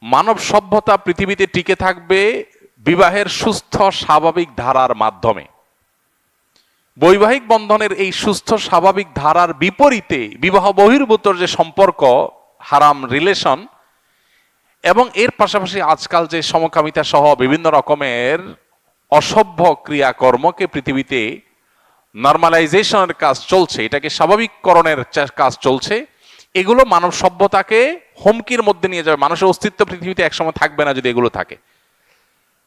মানব সভ্যতা পৃথিবীতে টিকে থাকবে বিবাহের সুস্থ স্বাভাবিক ধারার মাধ্যমে। বৈবাহিক বন্ধনের এই সুস্থ স্বাভাবিক ধারার বিপরীতে বিবাহ বহির্ভূত যে সম্পর্ক, হারাম রিলেশন, এবং এর পাশাপাশি আজকাল যে সমকামিতা সহ বিভিন্ন রকমের অসভ্য ক্রিয়াকর্মকে পৃথিবীতে নরমালাইজেশনের কাজ চলছে, এটাকে স্বাভাবিককরণের কাজ চলছে, এগুলো মানব সভ্যতাকে হুমকির মধ্যে নিয়ে যাবে। মানুষের অস্তিত্ব পৃথিবীতে একসময় থাকবে না যদি এগুলো থাকে।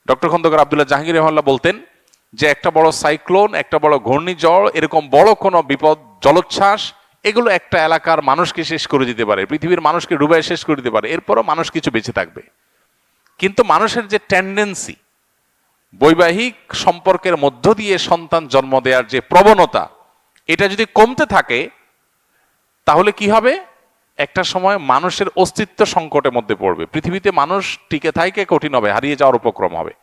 ডক্টর খন্দকার আব্দুল্লাহ জাহাঙ্গীর রহমাল্লাহ বলতেন যে একটা বড় সাইক্লোন, একটা বড় ঘূর্ণিঝড়, এরকম বড় কোনো বিপদ, জলোচ্ছ্বাস, এগুলো একটা এলাকার মানুষকে শেষ করে দিতে পারে, পৃথিবীর মানুষকে ডুবাই শেষ করে দিতে পারে, এরপরও মানুষ কিছু বেঁচে থাকবে। কিন্তু মানুষের যে টেন্ডেন্সি, বৈবাহিক সম্পর্কের মধ্য দিয়ে সন্তান জন্ম দেওয়ার যে প্রবণতা, এটা যদি কমতে থাকে তাহলে কি হবে? একটা সময় মানুষের অস্তিত্ব সংকটের মধ্যে পড়বে, পৃথিবীতে মানুষ টিকে থাইকে কঠিন হবে, হারিয়ে যাওয়ার উপক্রম হবে।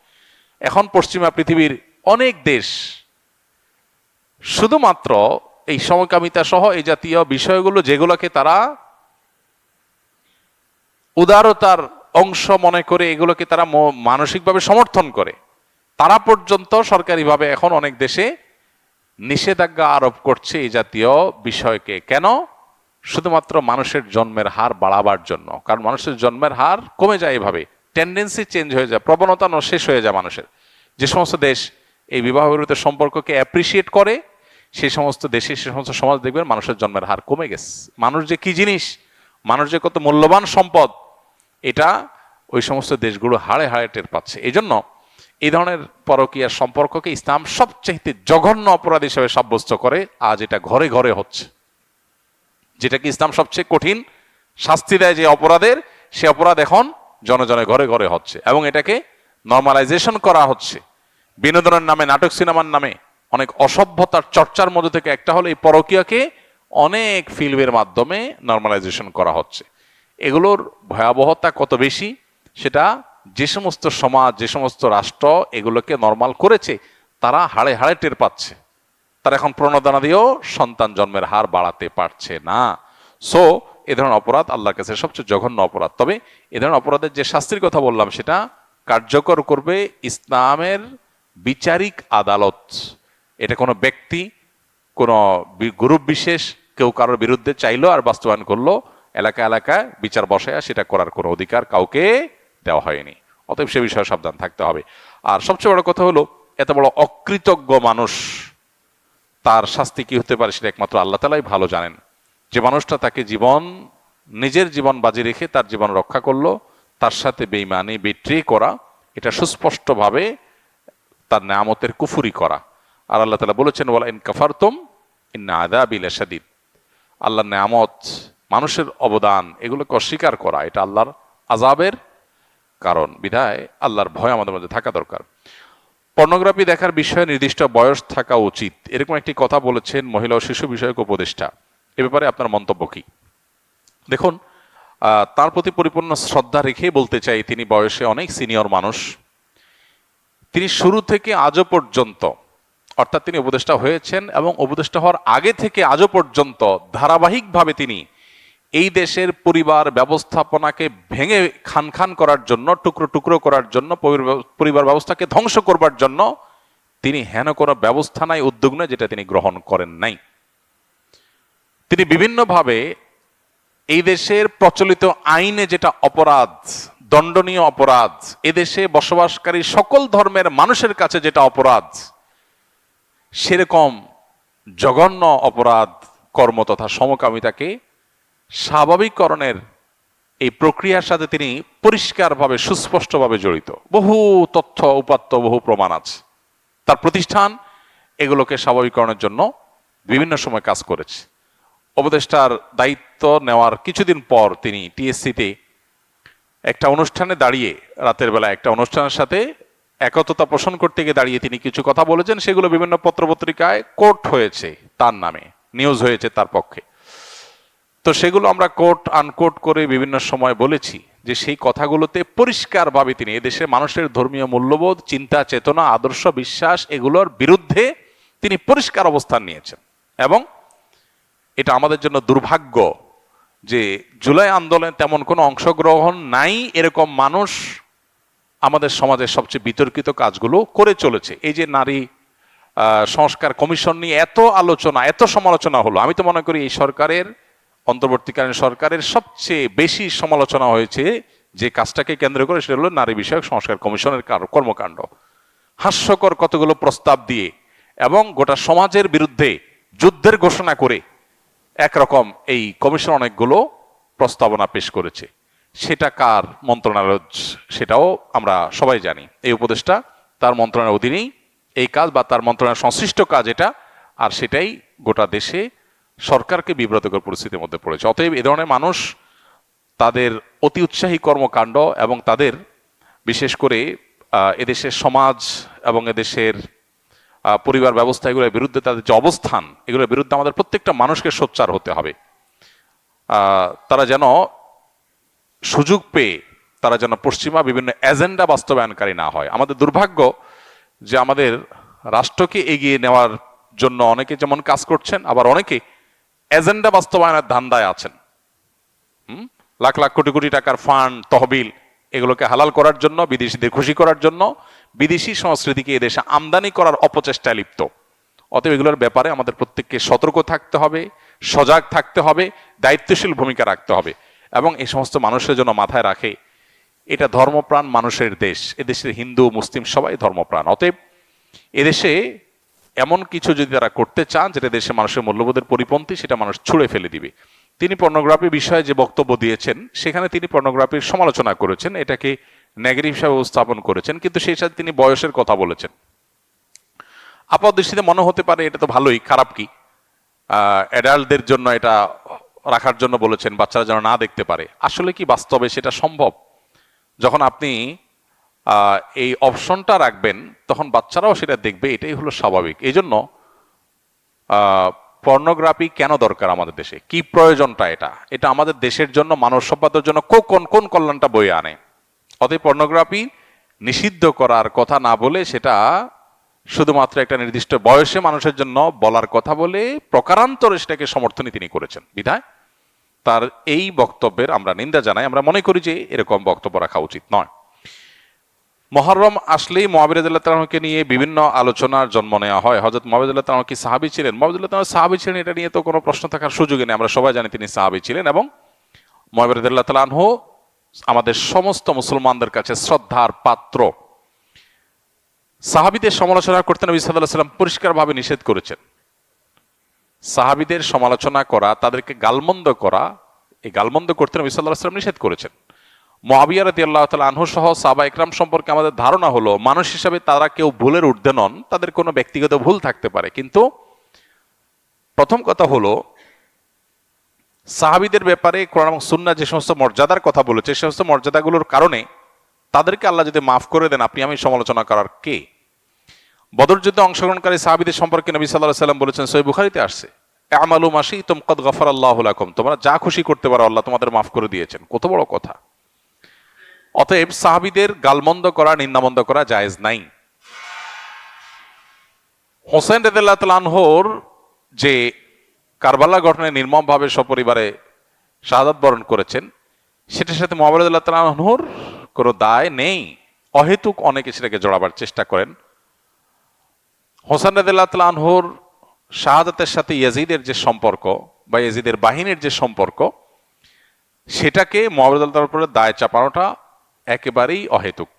এখন পশ্চিমা পৃথিবীর অনেক দেশ শুধুমাত্র এই সমকামিতা সহ এই জাতীয় বিষয়গুলো, যেগুলোকে তারা উদারতার অংশ মনে করে, এগুলোকে তারা মানসিকভাবে সমর্থন করে, তারা পর্যন্ত সরকারিভাবে এখন অনেক দেশে নিষেধাজ্ঞা আরোপ করছে এই জাতীয় বিষয়কে। কেন? শুধুমাত্র মানুষের জন্মের হার বাড়াবার জন্য। কারণ মানুষের জন্মের হার কমে যায়, এভাবে টেন্ডেন্সি চেঞ্জ হয়ে যায়, প্রবণতা শেষ হয়ে যায় মানুষের। যে সমস্ত দেশ এই বিবাহ বিরোধী সম্পর্ককে অ্যাপ্রিসিয়েট করে, সেই সমস্ত দেশে, সে সমস্ত সমাজ দেখবেন মানুষের জন্মের হার কমে গেছে। মানুষ যে কি জিনিস, মানুষ যে কত মূল্যবান সম্পদ, এটা ওই সমস্ত দেশগুলো হাড়ে হাড়ে টের পাচ্ছে। এই জন্য এই ধরনের পরকীয়ার সম্পর্ককে ইসলাম সবচেয়ে জঘন্য অপরাধ হিসেবে সাব্যস্ত করে। আজ এটা ঘরে ঘরে হচ্ছে, যেটাকে ইসলাম সবচেয়ে কঠিন শাস্তি দেয় যে অপরাধের, সে অপরাধ এখন জনে জনে ঘরে ঘরে হচ্ছে, এবং এটাকে নর্মালাইজেশন করা হচ্ছে। বিনোদনের নামে, নাটক সিনেমার নামে অনেক অসভ্যতার চর্চার মধ্যে থেকে একটা হলো এই পরকীয়াকে অনেক ফিল্মের মাধ্যমে নর্মালাইজেশন করা হচ্ছে। এগুলোর ভয়াবহতা কত বেশি, সেটা যে সমস্ত সমাজ, যে সমস্ত রাষ্ট্র এগুলোকে নর্মাল করেছে, তারা হাড়ে হাড়ে টের পাচ্ছে। তারা এখন প্রণোদনা দিয়েও সন্তান জন্মের হার বাড়াতে পারছে না। সো এ ধরনের অপরাধ আল্লাহর কাছে সবচেয়ে জঘন্য অপরাধ। তবে এ ধরনের অপরাধের যে শাস্তির কথা বললাম, সেটা কার্যকর করবে ইসলামের বিচারিক আদালত। এটা কোনো ব্যক্তি, কোনো গ্রুপ বিশেষ কেউ কারোর বিরুদ্ধে চাইলো আর বাস্তবায়ন করলো, এলাকা এলাকায় বিচার বসায়া সেটা করার কোনো অধিকার কাউকে দেওয়া হয়নি। অতএব সে বিষয়ে সাবধান থাকতে হবে। আর সবচেয়ে বড় কথা হলো, এত বড় অকৃতজ্ঞ মানুষ, তার শাস্তি কি হতে পারে সেটা একমাত্র আল্লাহ তাআলাই ভালো জানেন। যে মানুষটা তাকে নিজের জীবন বাজি রেখে তার জীবন রক্ষা করলো, তার সাথে বেঈমানি, বিট্রে করা, এটা সুস্পষ্টভাবে তার নেয়ামতের কুফরি করা। আর আল্লাহ তাআলা বলেছেন, ওয়ালা ইন কাফারতুম ইন্না আযাবি লাশাদীদ। আল্লাহর নেয়ামত, মানুষের অবদান, এগুলোকে অস্বীকার করা, এটা আল্লাহর আযাবের কারণ। বিধায় আল্লাহর ভয় আমাদের মধ্যে থাকা দরকার। পর্নোগ্রাফি দেখার বিষয়ে নির্দিষ্ট বয়স থাকা উচিত, এরকম একটি কথা বলেছেন মহিলা ও শিশু বিষয়ক উপদেষ্টা। এ ব্যাপারে আপনার মন্তব্য কি? দেখুন, তার প্রতি পরিপূর্ণ শ্রদ্ধা রেখে বলতে চাই, তিনি বয়সে অনেক সিনিয়র মানুষ। তিনি শুরু থেকে আজও পর্যন্ত, অর্থাৎ তিনি উপদেষ্টা হয়েছেন এবং উপদেষ্টা হওয়ার আগে থেকে আজও পর্যন্ত ধারাবাহিকভাবে তিনি এই দেশের পরিবার ব্যবস্থাপনাকে ভেঙে খান খান করার জন্য, টুকরো টুকরো করার জন্য, পরিবার ব্যবস্থাকে ধ্বংস করবার জন্য তিনি হেন কোনো ব্যবস্থা নাই, উদ্যোগ নেই যেটা তিনি গ্রহণ করেন নাই। তিনি বিভিন্নভাবে এই দেশের প্রচলিত আইনে যেটা অপরাধ, দণ্ডনীয় অপরাধ, এদেশে বসবাসকারী সকল ধর্মের মানুষের কাছে যেটা অপরাধ, সেরকম জঘন্য অপরাধ কর্ম তথা সমকামিতাকে স্বাভাবিককরণের এই প্রক্রিয়ার সাথে তিনি পরিষ্কারভাবে সুস্পষ্টভাবে জড়িত। বহু তথ্য উপাত্ত, বহু প্রমাণ আছে। তার প্রতিষ্ঠান এগুলোকে স্বাভাবিকরণের জন্য বিভিন্ন সময় কাজ করেছে। উপদেষ্টার দায়িত্ব নেওয়ার কিছুদিন পর তিনি টিএসসিতে একটা অনুষ্ঠানে দাঁড়িয়ে, রাতের বেলা একটা অনুষ্ঠানের সাথে একতা পোষণ করতে গিয়ে দাঁড়িয়ে তিনি কিছু কথা বলেছেন, সেগুলো বিভিন্ন পত্রপত্রিকায় কোট হয়েছে, তার নামে নিউজ হয়েছে তার পক্ষে। তো সেগুলো আমরা কোট আনকোট করে বিভিন্ন সময় বলেছি যে সেই কথাগুলোতে পরিষ্কারভাবে তিনি এদেশের মানুষের ধর্মীয় মূল্যবোধ, চিন্তা, চেতনা, আদর্শ, বিশ্বাস এগুলোর বিরুদ্ধে তিনি পরিষ্কার অবস্থান নিয়েছেন। এবং এটা আমাদের জন্য দুর্ভাগ্য যে জুলাই আন্দোলনে তেমন কোনো অংশগ্রহণ নাই এরকম মানুষ আমাদের সমাজের সবচেয়ে বিতর্কিত কাজগুলো করে চলেছে। এই যে নারী সংস্কার কমিশন নিয়ে এত আলোচনা, এত সমালোচনা হলো, আমি তো মনে করি এই সরকারের, অন্তর্বর্তীকালীন সরকারের সবচেয়ে বেশি সমালোচনা হয়েছে যে কাজটাকে কেন্দ্র করে, সেটা হলো নারী বিষয়ক সংস্কার কমিশনের কর্মকাণ্ড। হাস্যকর কতগুলো প্রস্তাব দিয়ে এবং গোটা সমাজের বিরুদ্ধে যুদ্ধের ঘোষণা করে একরকম এই কমিশন অনেকগুলো প্রস্তাবনা পেশ করেছে। সেটা কার মন্ত্রণালয় সেটাও আমরা সবাই জানি। এই উপদেষ্টা তার মন্ত্রণালয়ের অধীনেই এই কাজ বা তার মন্ত্রণালয়ের সংশ্লিষ্ট কাজ এটা, আর সেটাই গোটা দেশে সরকারকে বিব্রতকর পরিস্থিতির মধ্যে পড়েছে। অতএব এ ধরনের মানুষ তাদের অতি উৎসাহী কর্মকাণ্ড এবং তাদের বিশেষ করে এদেশের সমাজ এবং এদেশের পরিবার ব্যবস্থা এগুলোর বিরুদ্ধে তাদের যে অবস্থান, এগুলোর বিরুদ্ধে আমাদের প্রত্যেকটা মানুষকে সোচ্চার হতে হবে। তারা যেন সুযোগ পেয়ে তারা যেন পশ্চিমা বিভিন্ন এজেন্ডা বাস্তবায়নকারী না হয়। আমাদের দুর্ভাগ্য যে আমাদের রাষ্ট্রকে এগিয়ে নেওয়ার জন্য অনেকে যেমন কাজ করছেন, আবার অনেকে এজেন্ডা বাস্তবায়নের ধান্দায় আছেন। লাখ লাখ কোটি কোটি টাকার ফান্ড, তহবিল এগুলোকে হালাল করার জন্য, বিদেশিদের খুশি করার জন্য বিদেশি সংস্কৃতিকে এদেশে আমদানি করার অপচেষ্টায় লিপ্ত। অতএব এগুলোর ব্যাপারে আমাদের প্রত্যেককে সতর্ক থাকতে হবে, সজাগ থাকতে হবে, দায়িত্বশীল ভূমিকা রাখতে হবে এবং এই সমস্ত মানুষের জন্য মাথায় রাখে এটা ধর্মপ্রাণ মানুষের দেশ। এদেশের হিন্দু মুসলিম সবাই ধর্মপ্রাণ। অতএব এদেশে এমন কিছু যদি তারা করতে চান যেটা দেশে মানুষের মূল্যবোধের পরিপন্থী, সেটা মানুষ ছুঁড়ে ফেলে দিবে। তিনি পর্নোগ্রাফি বিষয়ে যে বক্তব্য দিয়েছেন সেখানে তিনি পর্নোগ্রাফির সমালোচনা করেছেন, এটাকে নেগেটিভ হিসাবে উপস্থাপন করেছেন, কিন্তু সেই সাথে তিনি বয়সের কথা বলেছেন। আপাত দৃষ্টিতে মনে হতে পারে এটা তো ভালোই, খারাপ কি, অ্যাডাল্টদের জন্য এটা রাখার জন্য বলেছেন, বাচ্চারা যেন না দেখতে পারে। আসলে কি বাস্তবে সেটা সম্ভব? যখন আপনি এই অপশনটা রাখবেন তখন বাচ্চারাও সেটা দেখবে, এটাই হলো স্বাভাবিক। এই জন্য পর্নোগ্রাফি কেন দরকার আমাদের দেশে, কি প্রয়োজনটা, এটা আমাদের দেশের জন্য, মানব সভ্যতার জন্য কোন কল্যাণটা বয়ে আনে? অতএব পর্নোগ্রাফি নিষিদ্ধ করার কথা না বলে সেটা শুধুমাত্র একটা নির্দিষ্ট বয়সে মানুষের জন্য বলার কথা বলে প্রকারান্তরে সেটাকে সমর্থনই তিনি করেছেন। বিধায় তার এই বক্তব্যের আমরা নিন্দা জানাই। আমরা মনে করি যে এরকম বক্তব্য রাখা উচিত নয়। মুহররম আসলেই মুআবিয়া রাদিয়াল্লাহু তাআলাকে নিয়ে বিভিন্ন আলোচনার জন্ম নেওয়া হয়। হযরত মুআবিয়া রাদিয়াল্লাহু তাআলা কি সাহাবী ছিলেন? মুআবিয়া রাদিয়াল্লাহু তাআলা সাহাবী ছিলেন, এটা নিয়ে তো কোনো প্রশ্ন থাকার সুযোগই নেই। আমরা সবাই জানি তিনি সাহাবী ছিলেন এবং মুআবিয়া রাদিয়াল্লাহু তাআলা আনহু আমাদের সমস্ত মুসলমানদের কাছে শ্রদ্ধার পাত্র। সাহাবীদের সমালোচনা করতে নবী সাল্লাল্লাহু আলাইহি ওয়াসাল্লাম পরিষ্কারভাবে নিষেধ করেছেন। সাহাবীদের সমালোচনা করা, তাদেরকে গালমন্দ করা, এই গালমন্দ করতে নবী সাল্লাল্লাহু আলাইহি ওয়াসাল্লাম নিষেধ করেছেন। মুআবিয়া রাদিয়াল্লাহু তাআলা আনহু সহ সাহাবা ইকরাম সম্পর্কে আমাদের ধারণা হলো মানুষ হিসাবে তারা কেউ ভুলের ঊর্ধ্বে নন, তাদের কোনো ব্যক্তিগত ভুল থাকতে পারে, কিন্তু প্রথম কথা হলো সাহাবীদের ব্যাপারে কোরআন এবং সুন্নাহ যে সমস্ত মর্যাদার কথা বলেছে, সে সমস্ত মর্যাদাগুলোর কারণে তাদেরকে আল্লাহ যদি মাফ করে দেন, আপনি আমি সমালোচনা করার কে? বদর যুদ্ধে অংশগ্রহণকারী সাহাবীদের সম্পর্কে নবী সাল্লাল্লাহু আলাইহি ওয়াসাল্লাম বলেছেন, সহিহ বুখারীতে আসছে, আমালু মা শি'তুম ক্বাদ গাফারাল্লাহু লাকুম, তোমরা যা খুশি করতে পারো, আল্লাহ তোমাদের মাফ করে দিয়েছেন। কত বড় কথা! অতএব সাহাবীদের গালমন্দ করা, নিন্দামন্দ করা জায়েজ নাই। হোসেন রাদিয়াল্লাহু তাআলা আনহুর যে কারবালা ঘটনায় নির্মমভাবে সপরিবারে শাহাদাত বরণ করেছেন, সেটার সাথে মুআবিয়া রাদিয়াল্লাহু তাআলা আনহুর কোনো দায় নেই। অহেতুক অনেকে সেটাকে জড়াবার চেষ্টা করেন। হোসেন রাদিয়াল্লাহু তাআলা আনহুর শাহাদাতের সাথে ইয়াজিদের যে সম্পর্ক বা ইয়াজিদের বাহিনীর যে সম্পর্ক, সেটাকে মুআবিয়া রাদিয়াল্লাহু তাআলার উপরে দায় চাপানোটা একেবারেই অহেতুক।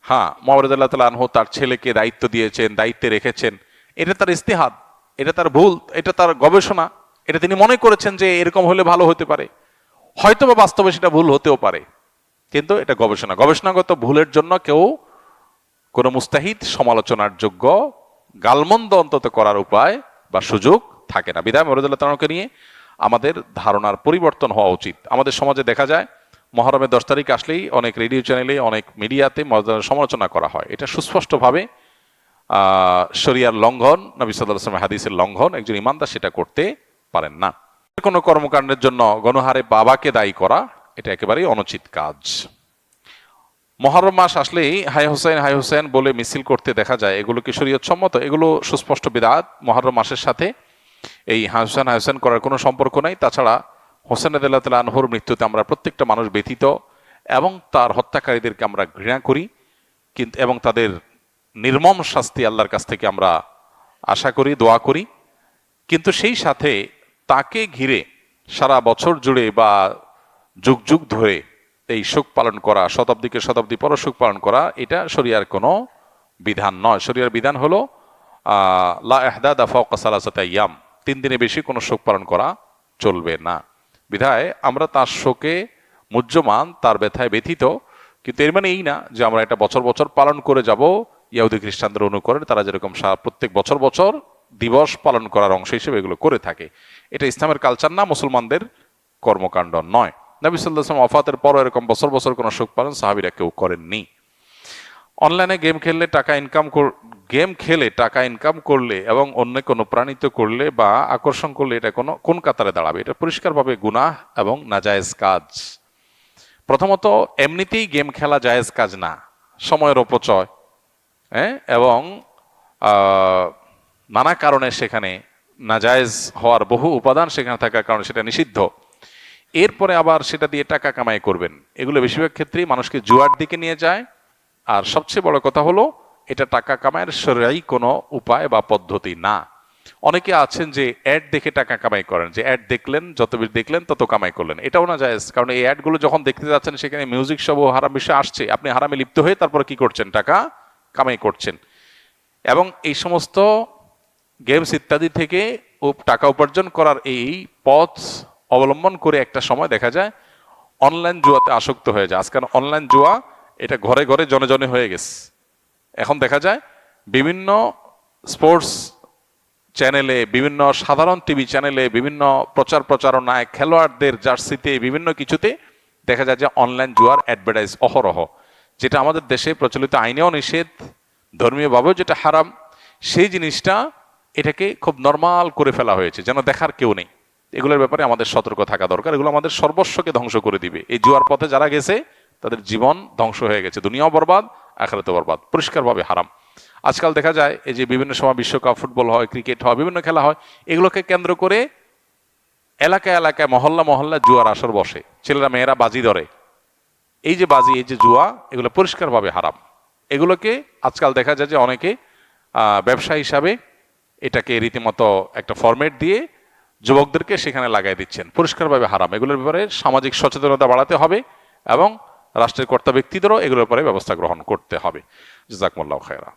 হ্যাঁ, মুআবিয়া রাদিয়াল্লাহু তাআলা আনহু তার ছেলেকে দায়িত্ব দিয়েছেন, দায়িত্বে রেখেছেন, এটা তার ইজতিহাদ, এটা তার ভুল, এটা তার গবেষণা, এটা তিনি মনে করেছেন যে এরকম হলে ভালো হতে পারে। হয়তো বা বাস্তবে সেটা ভুল হতেও পারে, কিন্তু এটা গবেষণাগত ভুলের জন্য কেউ কোনো মুস্তাহিদ সমালোচনার যোগ্য গালমন্দ অন্তত করার উপায় বা সুযোগ থাকে না। বিধায় মরদুল্লাহ তাআলাকে নিয়ে আমাদের ধারণার পরিবর্তন হওয়া উচিত। আমাদের সমাজে দেখা যায় মহরমের 10 তারিখ আসলেই অনেক রেডিও চ্যানেলে, অনেক মিডিয়াতে মরদুল্লাহর সমালোচনা করা হয়। এটা সুস্পষ্টভাবে শরিয়ার লঙ্ঘন, নবী সাল্লাল্লাহু আলাইহি ওয়াসাল্লামের হাদিসের লঙ্ঘন। একজন ইমানদার সেটা করতে পারেন না। কোনো কর্মকাণ্ডের জন্য গণহারে বাবাকে দায়ী করা এটা একেবারেই অনুচিত কাজ। মহরম মাস আসলেই হাই হোসেন বলে মিছিল করতে দেখা যায়, এগুলো কি শরীয়ত সম্মত? এগুলো সুস্পষ্ট বিদআত। মহরম মাসের সাথে এই হাই হোসেন করার কোনো সম্পর্ক নাই। তাছাড়া হোসেন রাদিয়াল্লাহু তাআলা আনহুর মৃত্যুতে আমরা প্রত্যেকটা মানুষ ব্যথিত এবং তার হত্যাকারীদেরকে আমরা ঘৃণা করি, কিন্তু এবং তাদের নির্মম শাস্তি আল্লাহর কাছ থেকে আমরা আশা করি, দোয়া করি। কিন্তু সেই সাথে তাকে ঘিরে সারা বছর জুড়ে বা যুগ যুগ ধরে এই শোক পালন করা, শতাব্দীকে শতাব্দী পর শোক পালন করা, এটা শরিয়ার কোনো বিধান নয়। শরিয়ার বিধান হলো লা ইহদাদা ফাওকা সালাসাতি আইয়াম, 3 দিনে বেশি কোনো শোক পালন করা চলবে না। বিধায় আমরা তার শোকে মুহ্যমান, তার ব্যথায় ব্যথিত, কিন্তু এর মানে এই না যে আমরা এটা বছর বছর পালন করে যাব। ইহুদি খ্রিস্টানদের অনুকরণে তারা যেরকম প্রত্যেক বছর বছর দিবস পালন করার অংশ হিসেবে এগুলো করে থাকে, এটা ইসলামের কালচার না, মুসলমানদের কর্মকাণ্ড নয়। নবী সাল্লাল্লাহু আলাইহি ওয়াসাল্লাম ওয়াফাতের পর এরকম বছর বছর কোনো শোক পালন সাহাবীরা কেউ করেননি। অনলাইনে গেম খেলে টাকা ইনকাম করলে এবং অন্যকে অনুপ্রাণিত করলে বা আকর্ষণ করলে এটা কোন কাতারে দাঁড়াবে? এটা পরিষ্কারভাবে গুনাহ এবং নাজায়েজ কাজ। প্রথমত এমনিতেই গেম খেলা জায়েজ কাজ না, সময়ের অপচয়, এবং নানা কারণে সেখানে নাজায়েজ হওয়ার বহু উপাদান সেখানে থাকার কারণে সেটা নিষিদ্ধ। এরপরে আবার সেটা দিয়ে টাকা কামাই করবেন, এগুলো বেশিরভাগ ক্ষেত্রেই মানুষকে জুয়ার দিকে নিয়ে যায়। আর সবচেয়ে বড় কথা হলো এটা টাকা কামাইয়ের শরঈ কোনো উপায় বা পদ্ধতি না। অনেকে আছেন যে অ্যাড দেখে টাকা কামাই করেন, যে অ্যাড দেখলেন, যত বেশি দেখলেন তত কামাই করলেন, এটাও না জায়েজ। কারণ এই অ্যাডগুলো যখন দেখতে যাচ্ছেন সেখানে মিউজিক সহ হারাম বিষয় আসছে, আপনি হারামে লিপ্ত হয়ে তারপরে কি করছেন? টাকা কামাই করছেন। এবং এই সমস্ত গেমস ইত্যাদি থেকে টাকা উপার্জন করার এই পথ অবলম্বন করে একটা সময় দেখা যায় অনলাইন জুয়াতে আসক্ত হয়ে যায়। আজকাল অনলাইন জুয়া এটা ঘরে ঘরে জনে জনে হয়ে গেছে। এখন দেখা যায় বিভিন্ন স্পোর্টস চ্যানেলে, বিভিন্ন সাধারণ টিভি চ্যানেলে, বিভিন্ন প্রচারণায়, খেলোয়াড়দের জার্সিতে, বিভিন্ন কিছুতে দেখা যায় যে অনলাইন জুয়ার অ্যাডভার্টাইজ অহরহ, যেটা আমাদের দেশে প্রচলিত আইনেও নিষেধ, ধর্মীয়ভাবেও যেটা হারাম। সেই জিনিসটা এটাকে খুব নর্মাল করে ফেলা হয়েছে, যেন দেখার কেউ নেই। এগুলোর ব্যাপারে আমাদের সতর্ক থাকা দরকার। এগুলো আমাদের সর্বস্বকে ধ্বংস করে দিবে। এই জুয়ার পথে যারা গেছে তাদের জীবন ধ্বংস হয়ে গেছে, দুনিয়াও বরবাদ, আখিরাতেও বরবাদ, পরিষ্কারভাবে হারাম। আজকাল দেখা যায় এই যে বিভিন্ন সময় বিশ্বকাপ, ফুটবল হয়, ক্রিকেট হয়, বিভিন্ন খেলা হয়, এগুলোকে কেন্দ্র করে এলাকায় এলাকায়, মহল্লা মহল্লা জুয়ার আসর বসে, ছেলেরা মেয়েরা বাজি ধরে। এই যে বাজি, এই যে জুয়া, এগুলো পরিষ্কারভাবে হারাম। এগুলোকে আজকাল দেখা যায় যে অনেকে ব্যবসা হিসাবে এটাকে রীতিমতো একটা ফরম্যাট দিয়ে যুবকদেরকে সেখানে লাগাই দিচ্ছেন, পরিষ্কারভাবে হারাম। এগুলোর ব্যাপারে সামাজিক সচেতনতা বাড়াতে হবে এবং রাষ্ট্রের কর্তা ব্যক্তিদেরও এগুলোর ব্যাপারে ব্যবস্থা গ্রহণ করতে হবে। জাযাকুমুল্লাহু খায়রা।